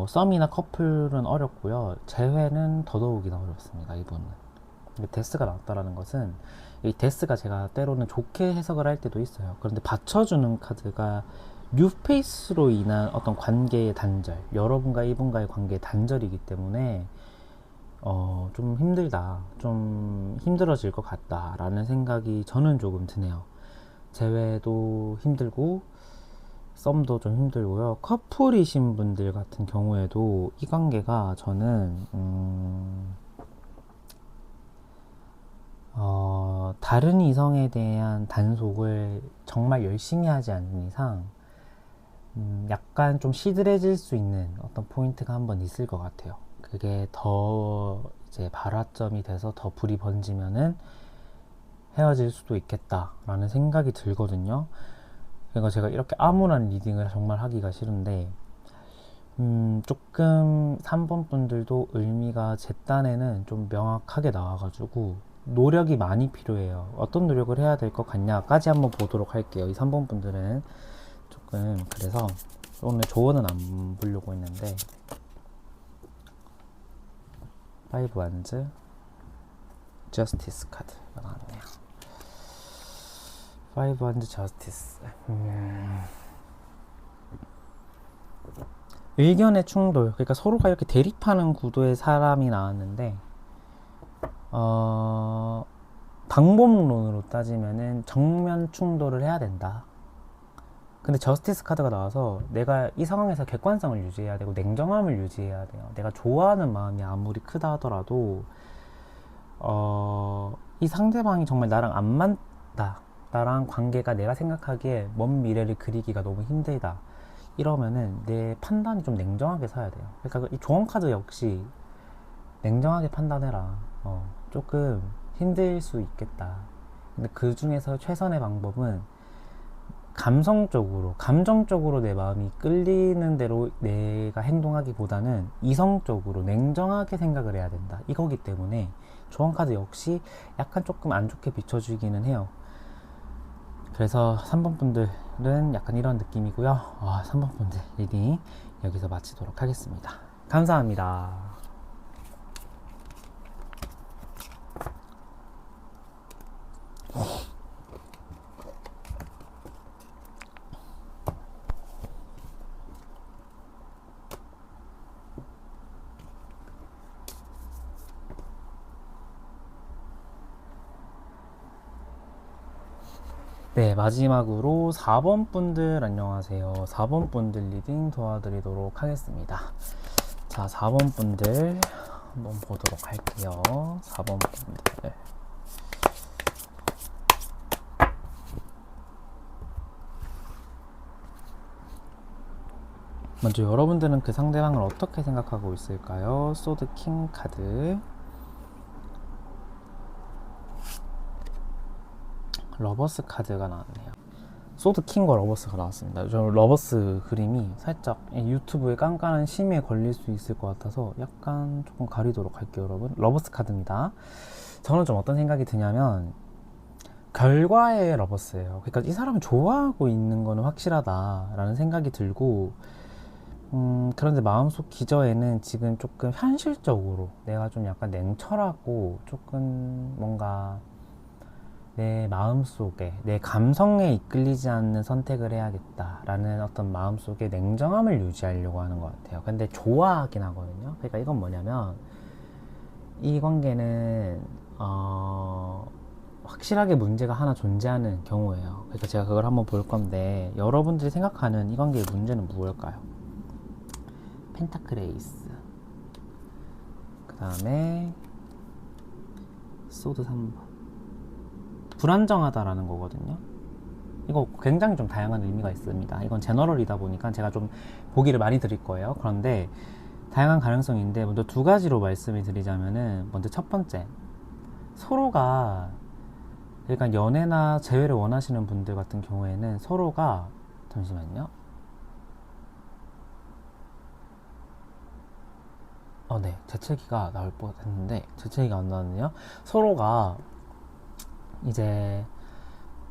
썸이나 커플은 어렵고요. 재회는 더더욱이나 어렵습니다. 이분은. 데스가 나왔다라는 것은 이 데스가 제가 때로는 좋게 해석을 할 때도 있어요. 그런데 받쳐주는 카드가 뉴페이스로 인한 어떤 관계의 단절, 여러분과 이분과의 관계의 단절이기 때문에 좀 힘들다, 좀 힘들어질 것 같다라는 생각이 저는 조금 드네요. 재회도 힘들고 썸도 좀 힘들고요. 커플이신 분들 같은 경우에도 이 관계가 저는 다른 이성에 대한 단속을 정말 열심히 하지 않는 이상 약간 좀 시들해질 수 있는 어떤 포인트가 한번 있을 것 같아요. 그게 더 이제 발화점이 돼서 더 불이 번지면은 헤어질 수도 있겠다라는 생각이 들거든요. 그러니까 제가 이렇게 암울한 리딩을 정말 하기가 싫은데, 조금 3번 분들도 의미가 제 딴에는 좀 명확하게 나와가지고 노력이 많이 필요해요. 어떤 노력을 해야 될 것 같냐까지 한번 보도록 할게요. 이 3번 분들은 조금, 그래서 오늘 조언은 안 보려고 했는데, 5 wands, justice 카드가 나왔네요. 5 wands, justice. 의견의 충돌, 그러니까 서로가 이렇게 대립하는 구도의 사람이 나왔는데, 방법론으로 따지면은 정면 충돌을 해야 된다. 근데 저스티스 카드가 나와서 내가 이 상황에서 객관성을 유지해야 되고 냉정함을 유지해야 돼요. 내가 좋아하는 마음이 아무리 크다 하더라도 이 상대방이 정말 나랑 안 맞다, 나랑 관계가 내가 생각하기에 먼 미래를 그리기가 너무 힘들다, 이러면은 내 판단이 좀 냉정하게 서야 돼요. 그러니까 이 조언 카드 역시 냉정하게 판단해라. 조금 힘들 수 있겠다. 근데 그 중에서 최선의 방법은 감정적으로 내 마음이 끌리는 대로 내가 행동하기보다는 이성적으로 냉정하게 생각을 해야 된다, 이거기 때문에 조언카드 역시 약간 조금 안 좋게 비춰주기는 해요. 그래서 3번 분들은 약간 이런 느낌이고요. 3번 분들 리딩 여기서 마치도록 하겠습니다. 감사합니다. 네, 마지막으로 4번 분들 안녕하세요. 4번 분들 리딩 도와드리도록 하겠습니다. 자, 4번 분들 한번 보도록 할게요. 4번 분들. 먼저 여러분들은 그 상대방을 어떻게 생각하고 있을까요? 소드 킹 카드, 러버스 카드가 나왔네요. 소드 킹과 러버스가 나왔습니다. 저 러버스 그림이 살짝 유튜브에 깐깐한 심의에 걸릴 수 있을 것 같아서 약간 조금 가리도록 할게요, 여러분. 러버스 카드입니다. 저는 좀 어떤 생각이 드냐면, 결과의 러버스예요. 그러니까 이 사람을 좋아하고 있는 거는 확실하다라는 생각이 들고, 그런데 마음속 기저에는 지금 조금 현실적으로 내가 좀 약간 냉철하고 조금 뭔가 내 마음속에, 내 감성에 이끌리지 않는 선택을 해야겠다라는 어떤 마음속에 냉정함을 유지하려고 하는 것 같아요. 근데 좋아하긴 하거든요. 그러니까 이건 뭐냐면, 이 관계는 확실하게 문제가 하나 존재하는 경우예요. 그러니까 제가 그걸 한번 볼 건데, 여러분들이 생각하는 이 관계의 문제는 무엇일까요? 펜타클 에이스, 그 다음에 소드 3번. 불안정하다라는 거거든요. 이거 굉장히 좀 다양한 의미가 있습니다. 이건 제너럴이다 보니까 제가 좀 보기를 많이 드릴 거예요. 그런데 다양한 가능성인데, 먼저 두 가지로 말씀을 드리자면은, 먼저 첫 번째, 서로가, 그러니까 연애나 재회를 원하시는 분들 같은 경우에는 서로가, 잠시만요. 네, 재채기가 나올 뻔했는데 재채기가 안 나왔네요. 서로가 이제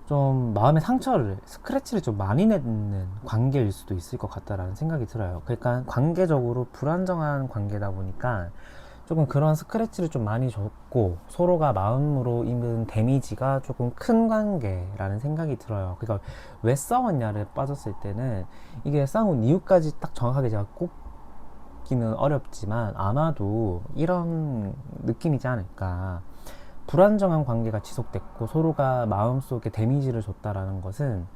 좀 마음의 상처를, 스크래치를 좀 많이 내는 관계일 수도 있을 것 같다라는 생각이 들어요. 그러니까 관계적으로 불안정한 관계다 보니까 조금 그런 스크래치를 좀 많이 줬고, 서로가 마음으로 입은 데미지가 조금 큰 관계라는 생각이 들어요. 그러니까 왜 싸웠냐를 빠졌을 때는, 이게 싸운 이유까지 딱 정확하게 제가 꼽기는 어렵지만 아마도 이런 느낌이지 않을까. 불안정한 관계가 지속됐고 서로가 마음속에 데미지를 줬다라는 것은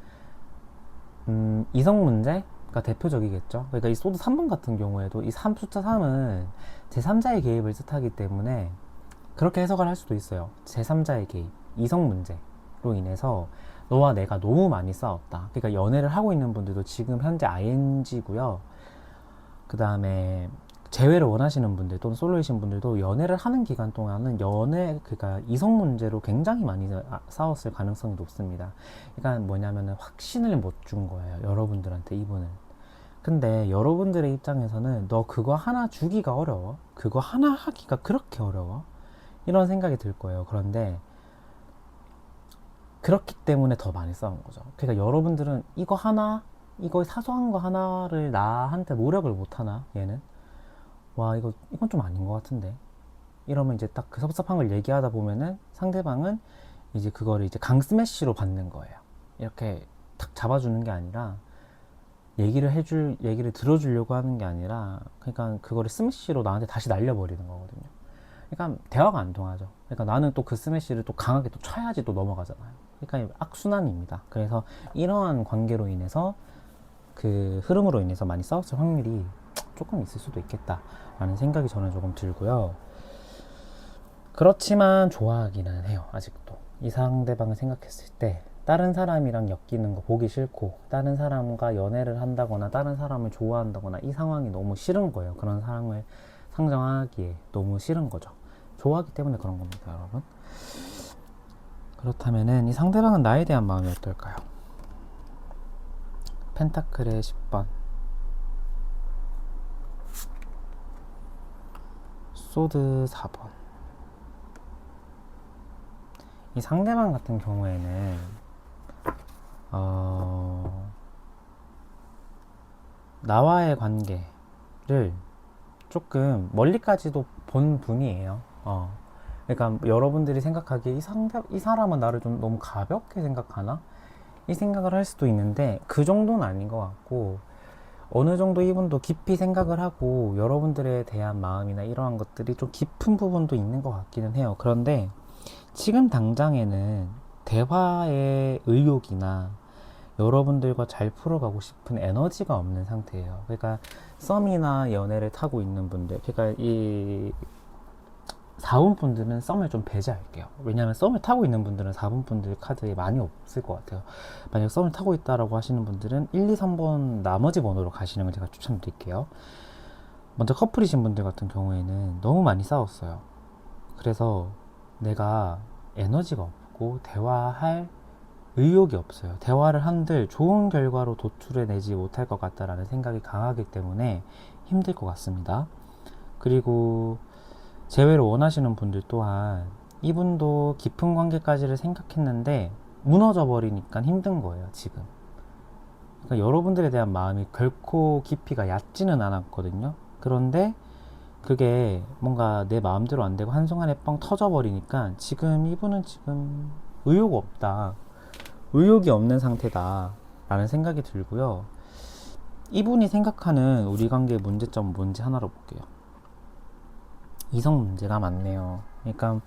이성 문제가 대표적이겠죠. 그러니까 이 소드 3번 같은 경우에도 이 숫자 3은 제3자의 개입을 뜻하기 때문에 그렇게 해석을 할 수도 있어요. 제3자의 개입, 이성 문제로 인해서 너와 내가 너무 많이 싸웠다. 그러니까 연애를 하고 있는 분들도 지금 현재 ING고요. 그 다음에 재회를 원하시는 분들 또는 솔로이신 분들도 연애를 하는 기간 동안은 그러니까 이성 문제로 굉장히 많이 싸웠을 가능성이 높습니다. 그러니까 뭐냐면은 확신을 못 준 거예요. 여러분들한테 이분은. 근데 여러분들의 입장에서는 너 그거 하나 주기가 어려워. 그거 하나 하기가 그렇게 어려워. 이런 생각이 들 거예요. 그런데 그렇기 때문에 더 많이 싸운 거죠. 그러니까 여러분들은 이거 사소한 거 하나를 나한테 노력을 못 하나, 얘는? 와, 이건 좀 아닌 것 같은데. 이러면 이제 딱 그 섭섭한 걸 얘기하다 보면은 상대방은 이제 그거를 이제 강스매시로 받는 거예요. 이렇게 탁 잡아주는 게 아니라 얘기를 들어주려고 하는 게 아니라 그러니까 그거를 스매시로 나한테 다시 날려버리는 거거든요. 그러니까 대화가 안 통하죠. 그러니까 나는 또 그 스매시를 또 강하게 또 쳐야지 또 넘어가잖아요. 그러니까 악순환입니다. 그래서 이러한 관계로 인해서 그 흐름으로 인해서 많이 싸웠을 확률이 조금 있을 수도 있겠다라는 생각이 저는 조금 들고요. 그렇지만 좋아하기는 해요. 아직도 이 상대방을 생각했을 때 다른 사람이랑 엮이는 거 보기 싫고 다른 사람과 연애를 한다거나 다른 사람을 좋아한다거나 이 상황이 너무 싫은 거예요. 그런 사랑을 상정하기에 너무 싫은 거죠. 좋아하기 때문에 그런 겁니다, 여러분. 그렇다면은 이 상대방은 나에 대한 마음이 어떨까요? 펜타클의 10번, 소드 4번. 이 상대방 같은 경우에는 나와의 관계를 조금 멀리까지도 본 분이에요. 그러니까 여러분들이 생각하기에 이 사람은 나를 좀 너무 가볍게 생각하나? 이 생각을 할 수도 있는데 그 정도는 아닌 것 같고 어느 정도 이분도 깊이 생각을 하고 여러분들에 대한 마음이나 이러한 것들이 좀 깊은 부분도 있는 것 같기는 해요. 그런데 지금 당장에는 대화의 의욕이나 여러분들과 잘 풀어가고 싶은 에너지가 없는 상태예요. 그러니까 썸이나 연애를 타고 있는 분들, 그러니까 이 4번 분들은 썸을 좀 배제할게요. 왜냐하면 썸을 타고 있는 분들은 4번 분들 카드에 많이 없을 것 같아요. 만약 썸을 타고 있다라고 하시는 분들은 1, 2, 3번 나머지 번호로 가시는 걸 제가 추천드릴게요. 먼저 커플이신 분들 같은 경우에는 너무 많이 싸웠어요. 그래서 내가 에너지가 없고 대화할 의욕이 없어요. 대화를 한들 좋은 결과로 도출해내지 못할 것 같다라는 생각이 강하기 때문에 힘들 것 같습니다. 그리고 재회를 원하시는 분들 또한 이분도 깊은 관계까지를 생각했는데 무너져 버리니까 힘든 거예요, 지금. 그러니까 여러분들에 대한 마음이 결코 깊이가 얕지는 않았거든요. 그런데 그게 뭔가 내 마음대로 안 되고 한순간에 뻥 터져 버리니까 이분은 지금 의욕이 없는 상태다 라는 생각이 들고요. 이분이 생각하는 우리 관계의 문제점은 뭔지 하나로 볼게요. 이성 문제가 많네요. 그러니까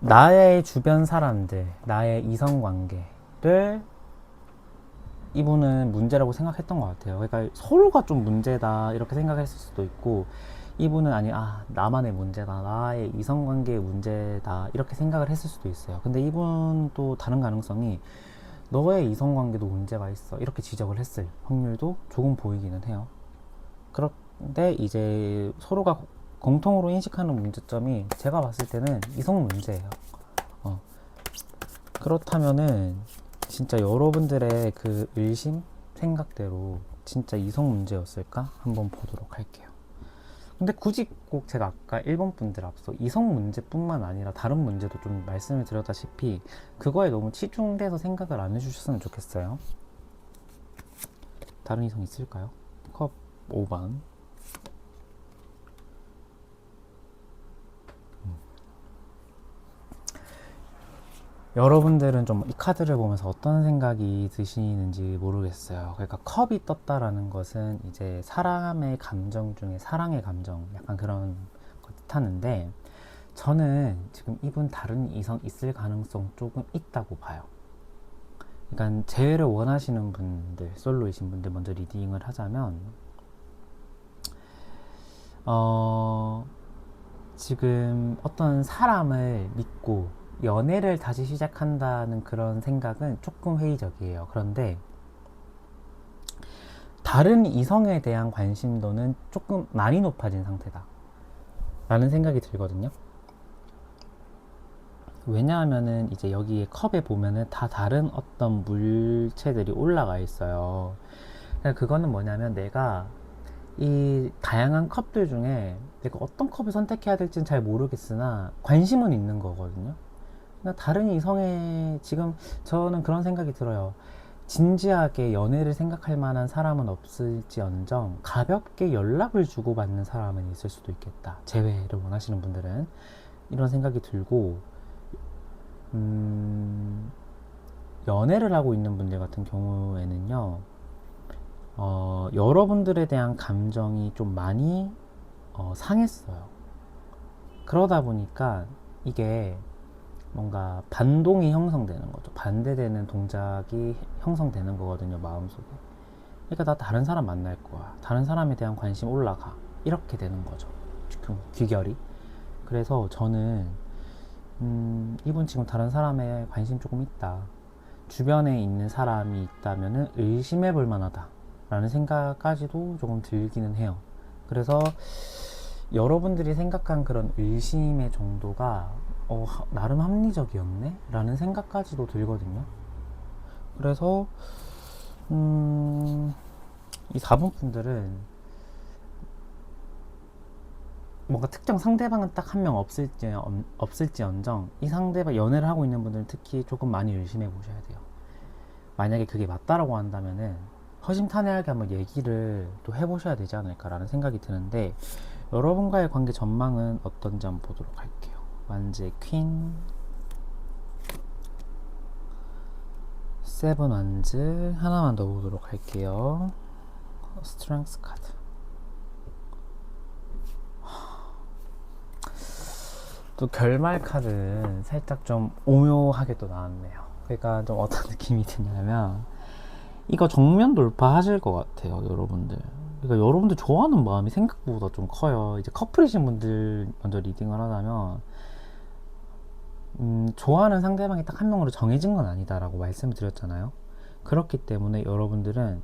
나의 주변 사람들, 나의 이성 관계를 이분은 문제라고 생각했던 것 같아요. 그러니까 서로가 좀 문제다 이렇게 생각했을 수도 있고, 이분은 나만의 문제다, 나의 이성 관계의 문제다 이렇게 생각을 했을 수도 있어요. 근데 이분 또 다른 가능성이 너의 이성 관계도 문제가 있어 이렇게 지적을 했을 확률도 조금 보이기는 해요. 그런데 이제 서로가 공통으로 인식하는 문제점이 제가 봤을 때는 이성 문제예요. 그렇다면은 진짜 여러분들의 그 의심, 생각대로 진짜 이성 문제였을까? 한번 보도록 할게요. 근데 굳이 꼭 제가 아까 1번 분들 앞서 이성 문제뿐만 아니라 다른 문제도 좀 말씀을 드렸다시피 그거에 너무 치중돼서 생각을 안 해주셨으면 좋겠어요. 다른 이성 있을까요? 컵 5번. 여러분들은 좀 이 카드를 보면서 어떤 생각이 드시는지 모르겠어요. 그러니까 컵이 떴다라는 것은 이제 사람의 감정 중에 사랑의 감정, 약간 그런 걸 뜻하는데, 저는 지금 이분 다른 이성 있을 가능성 조금 있다고 봐요. 그러니까 재회를 원하시는 분들, 솔로이신 분들 먼저 리딩을 하자면, 지금 어떤 사람을 믿고 연애를 다시 시작한다는 그런 생각은 조금 회의적이에요. 그런데 다른 이성에 대한 관심도는 조금 많이 높아진 상태다 라는 생각이 들거든요. 왜냐하면은 이제 여기에 컵에 보면은 다 다른 어떤 물체들이 올라가 있어요. 그거는 뭐냐면 내가 이 다양한 컵들 중에 내가 어떤 컵을 선택해야 될지는 잘 모르겠으나 관심은 있는 거거든요. 그러니까 다른 이성에 지금 저는 그런 생각이 들어요. 진지하게 연애를 생각할 만한 사람은 없을지언정 가볍게 연락을 주고받는 사람은 있을 수도 있겠다. 재회를 원하시는 분들은 이런 생각이 들고, 연애를 하고 있는 분들 같은 경우에는요, 여러분들에 대한 감정이 좀 많이 상했어요. 그러다 보니까 이게 뭔가 반동이 형성되는 거죠. 반대되는 동작이 형성되는 거거든요, 마음속에. 그러니까 나 다른 사람 만날 거야. 다른 사람에 대한 관심 올라가. 이렇게 되는 거죠. 귀결이. 그래서 저는 이분 지금 다른 사람에 관심 조금 있다. 주변에 있는 사람이 있다면은 의심해 볼 만하다. 라는 생각까지도 조금 들기는 해요. 그래서 여러분들이 생각한 그런 의심의 정도가 나름 합리적이었네? 라는 생각까지도 들거든요. 그래서 이 4번 분들은 뭔가 특정 상대방은 딱 한 명 없을지언정 이 상대방 연애를 하고 있는 분들은 특히 조금 많이 의심해 보셔야 돼요. 만약에 그게 맞다라고 한다면은 허심탄회하게 한번 얘기를 또 해보셔야 되지 않을까라는 생각이 드는데, 여러분과의 관계 전망은 어떤지 한번 보도록 할게요. 완제 퀸, 세븐 완즈 하나만 더 보도록 할게요. 스트렝스 카드. 또 결말 카드는 살짝 좀 오묘하게 또 나왔네요. 그러니까 좀 어떤 느낌이 드냐면 이거 정면 돌파하실 것 같아요, 여러분들. 그러니까 여러분들 좋아하는 마음이 생각보다 좀 커요. 이제 커플이신 분들 먼저 리딩을 하자면 좋아하는 상대방이 딱 한 명으로 정해진 건 아니다라고 말씀을 드렸잖아요. 그렇기 때문에 여러분들은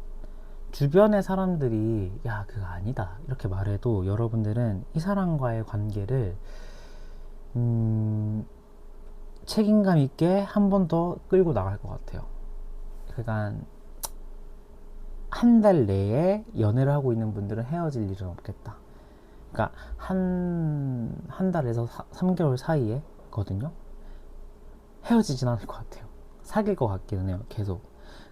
주변의 사람들이 야 그거 아니다 이렇게 말해도 여러분들은 이 사람과의 관계를 책임감 있게 한 번 더 끌고 나갈 것 같아요. 그러니까 한 달 내에 연애를 하고 있는 분들은 헤어질 일은 없겠다. 그러니까 한 달에서 3개월 사이에 거든요. 헤어지진 않을 것 같아요. 사귈 것 같기는 해요, 계속.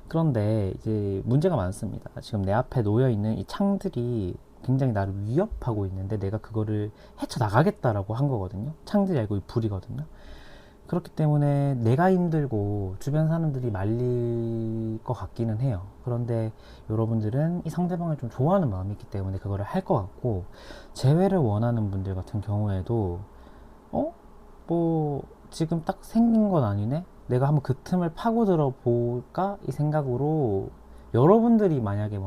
그런데 이제 문제가 많습니다. 지금 내 앞에 놓여 있는 이 창들이 굉장히 나를 위협하고 있는데 내가 그거를 헤쳐나가겠다라고 한 거거든요. 창들이 알고 이 불이거든요. 그렇기 때문에 내가 힘들고 주변 사람들이 말릴 것 같기는 해요. 그런데 여러분들은 이 상대방을 좀 좋아하는 마음이 있기 때문에 그거를 할 것 같고, 재회를 원하는 분들 같은 경우에도 뭐 지금 딱 생긴 건 아니네? 내가 한번 그 틈을 파고들어 볼까? 이 생각으로 여러분들이 만약에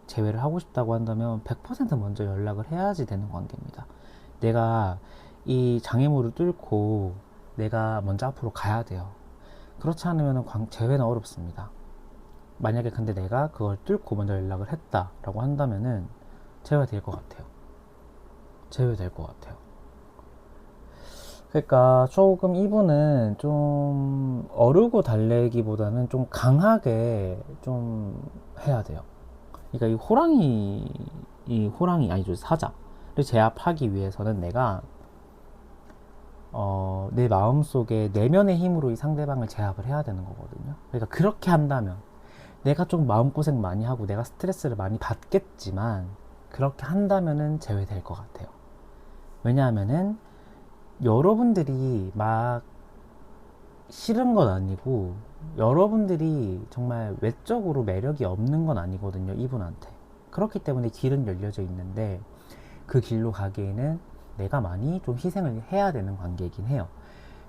재회를 하고 싶다고 한다면 100% 먼저 연락을 해야지 되는 관계입니다. 내가 이 장애물을 뚫고 내가 먼저 앞으로 가야 돼요. 그렇지 않으면 재회는 어렵습니다. 만약에 근데 내가 그걸 뚫고 먼저 연락을 했다라고 한다면은 재회될 것 같아요. 재회될 것 같아요. 그러니까 조금 이분은 좀 어르고 달래기보다는 좀 강하게 좀 해야 돼요. 그러니까 이 호랑이 아니죠, 사자를 제압하기 위해서는 내가 내 마음속에 내면의 힘으로 이 상대방을 제압을 해야 되는 거거든요. 그러니까 그렇게 한다면 내가 좀 마음고생 많이 하고 내가 스트레스를 많이 받겠지만 그렇게 한다면은 제외될 것 같아요. 왜냐하면은 여러분들이 막 싫은 건 아니고 여러분들이 정말 외적으로 매력이 없는 건 아니거든요, 이분한테. 그렇기 때문에 길은 열려져 있는데 그 길로 가기에는 내가 많이 좀 희생을 해야 되는 관계이긴 해요.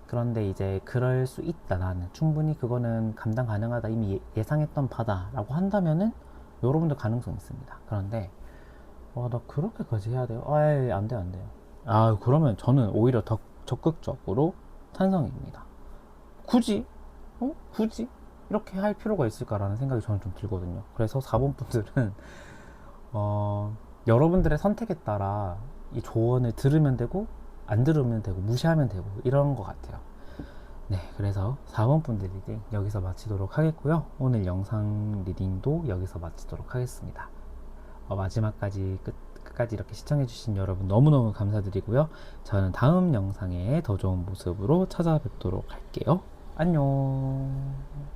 그런데 이제 그럴 수 있다, 나는 충분히 그거는 감당 가능하다, 이미 예상했던 바다라고 한다면은 여러분들 가능성 있습니다. 그런데 나 그렇게까지 해야 돼요? 안 돼요, 안 돼요. 그러면 저는 오히려 더 적극적으로 찬성입니다. 굳이 굳이 이렇게 할 필요가 있을까라는 생각이 저는 좀 들거든요. 그래서 4번 분들은 여러분들의 선택에 따라 이 조언을 들으면 되고 안 들으면 되고 무시하면 되고 이런 것 같아요. 네, 그래서 4번 분들 리딩 여기서 마치도록 하겠고요. 오늘 영상 리딩도 여기서 마치도록 하겠습니다. 마지막까지 끝까지 이렇게 시청해주신 여러분 너무너무 감사드리고요. 저는 다음 영상에 더 좋은 모습으로 찾아뵙도록 할게요. 안녕.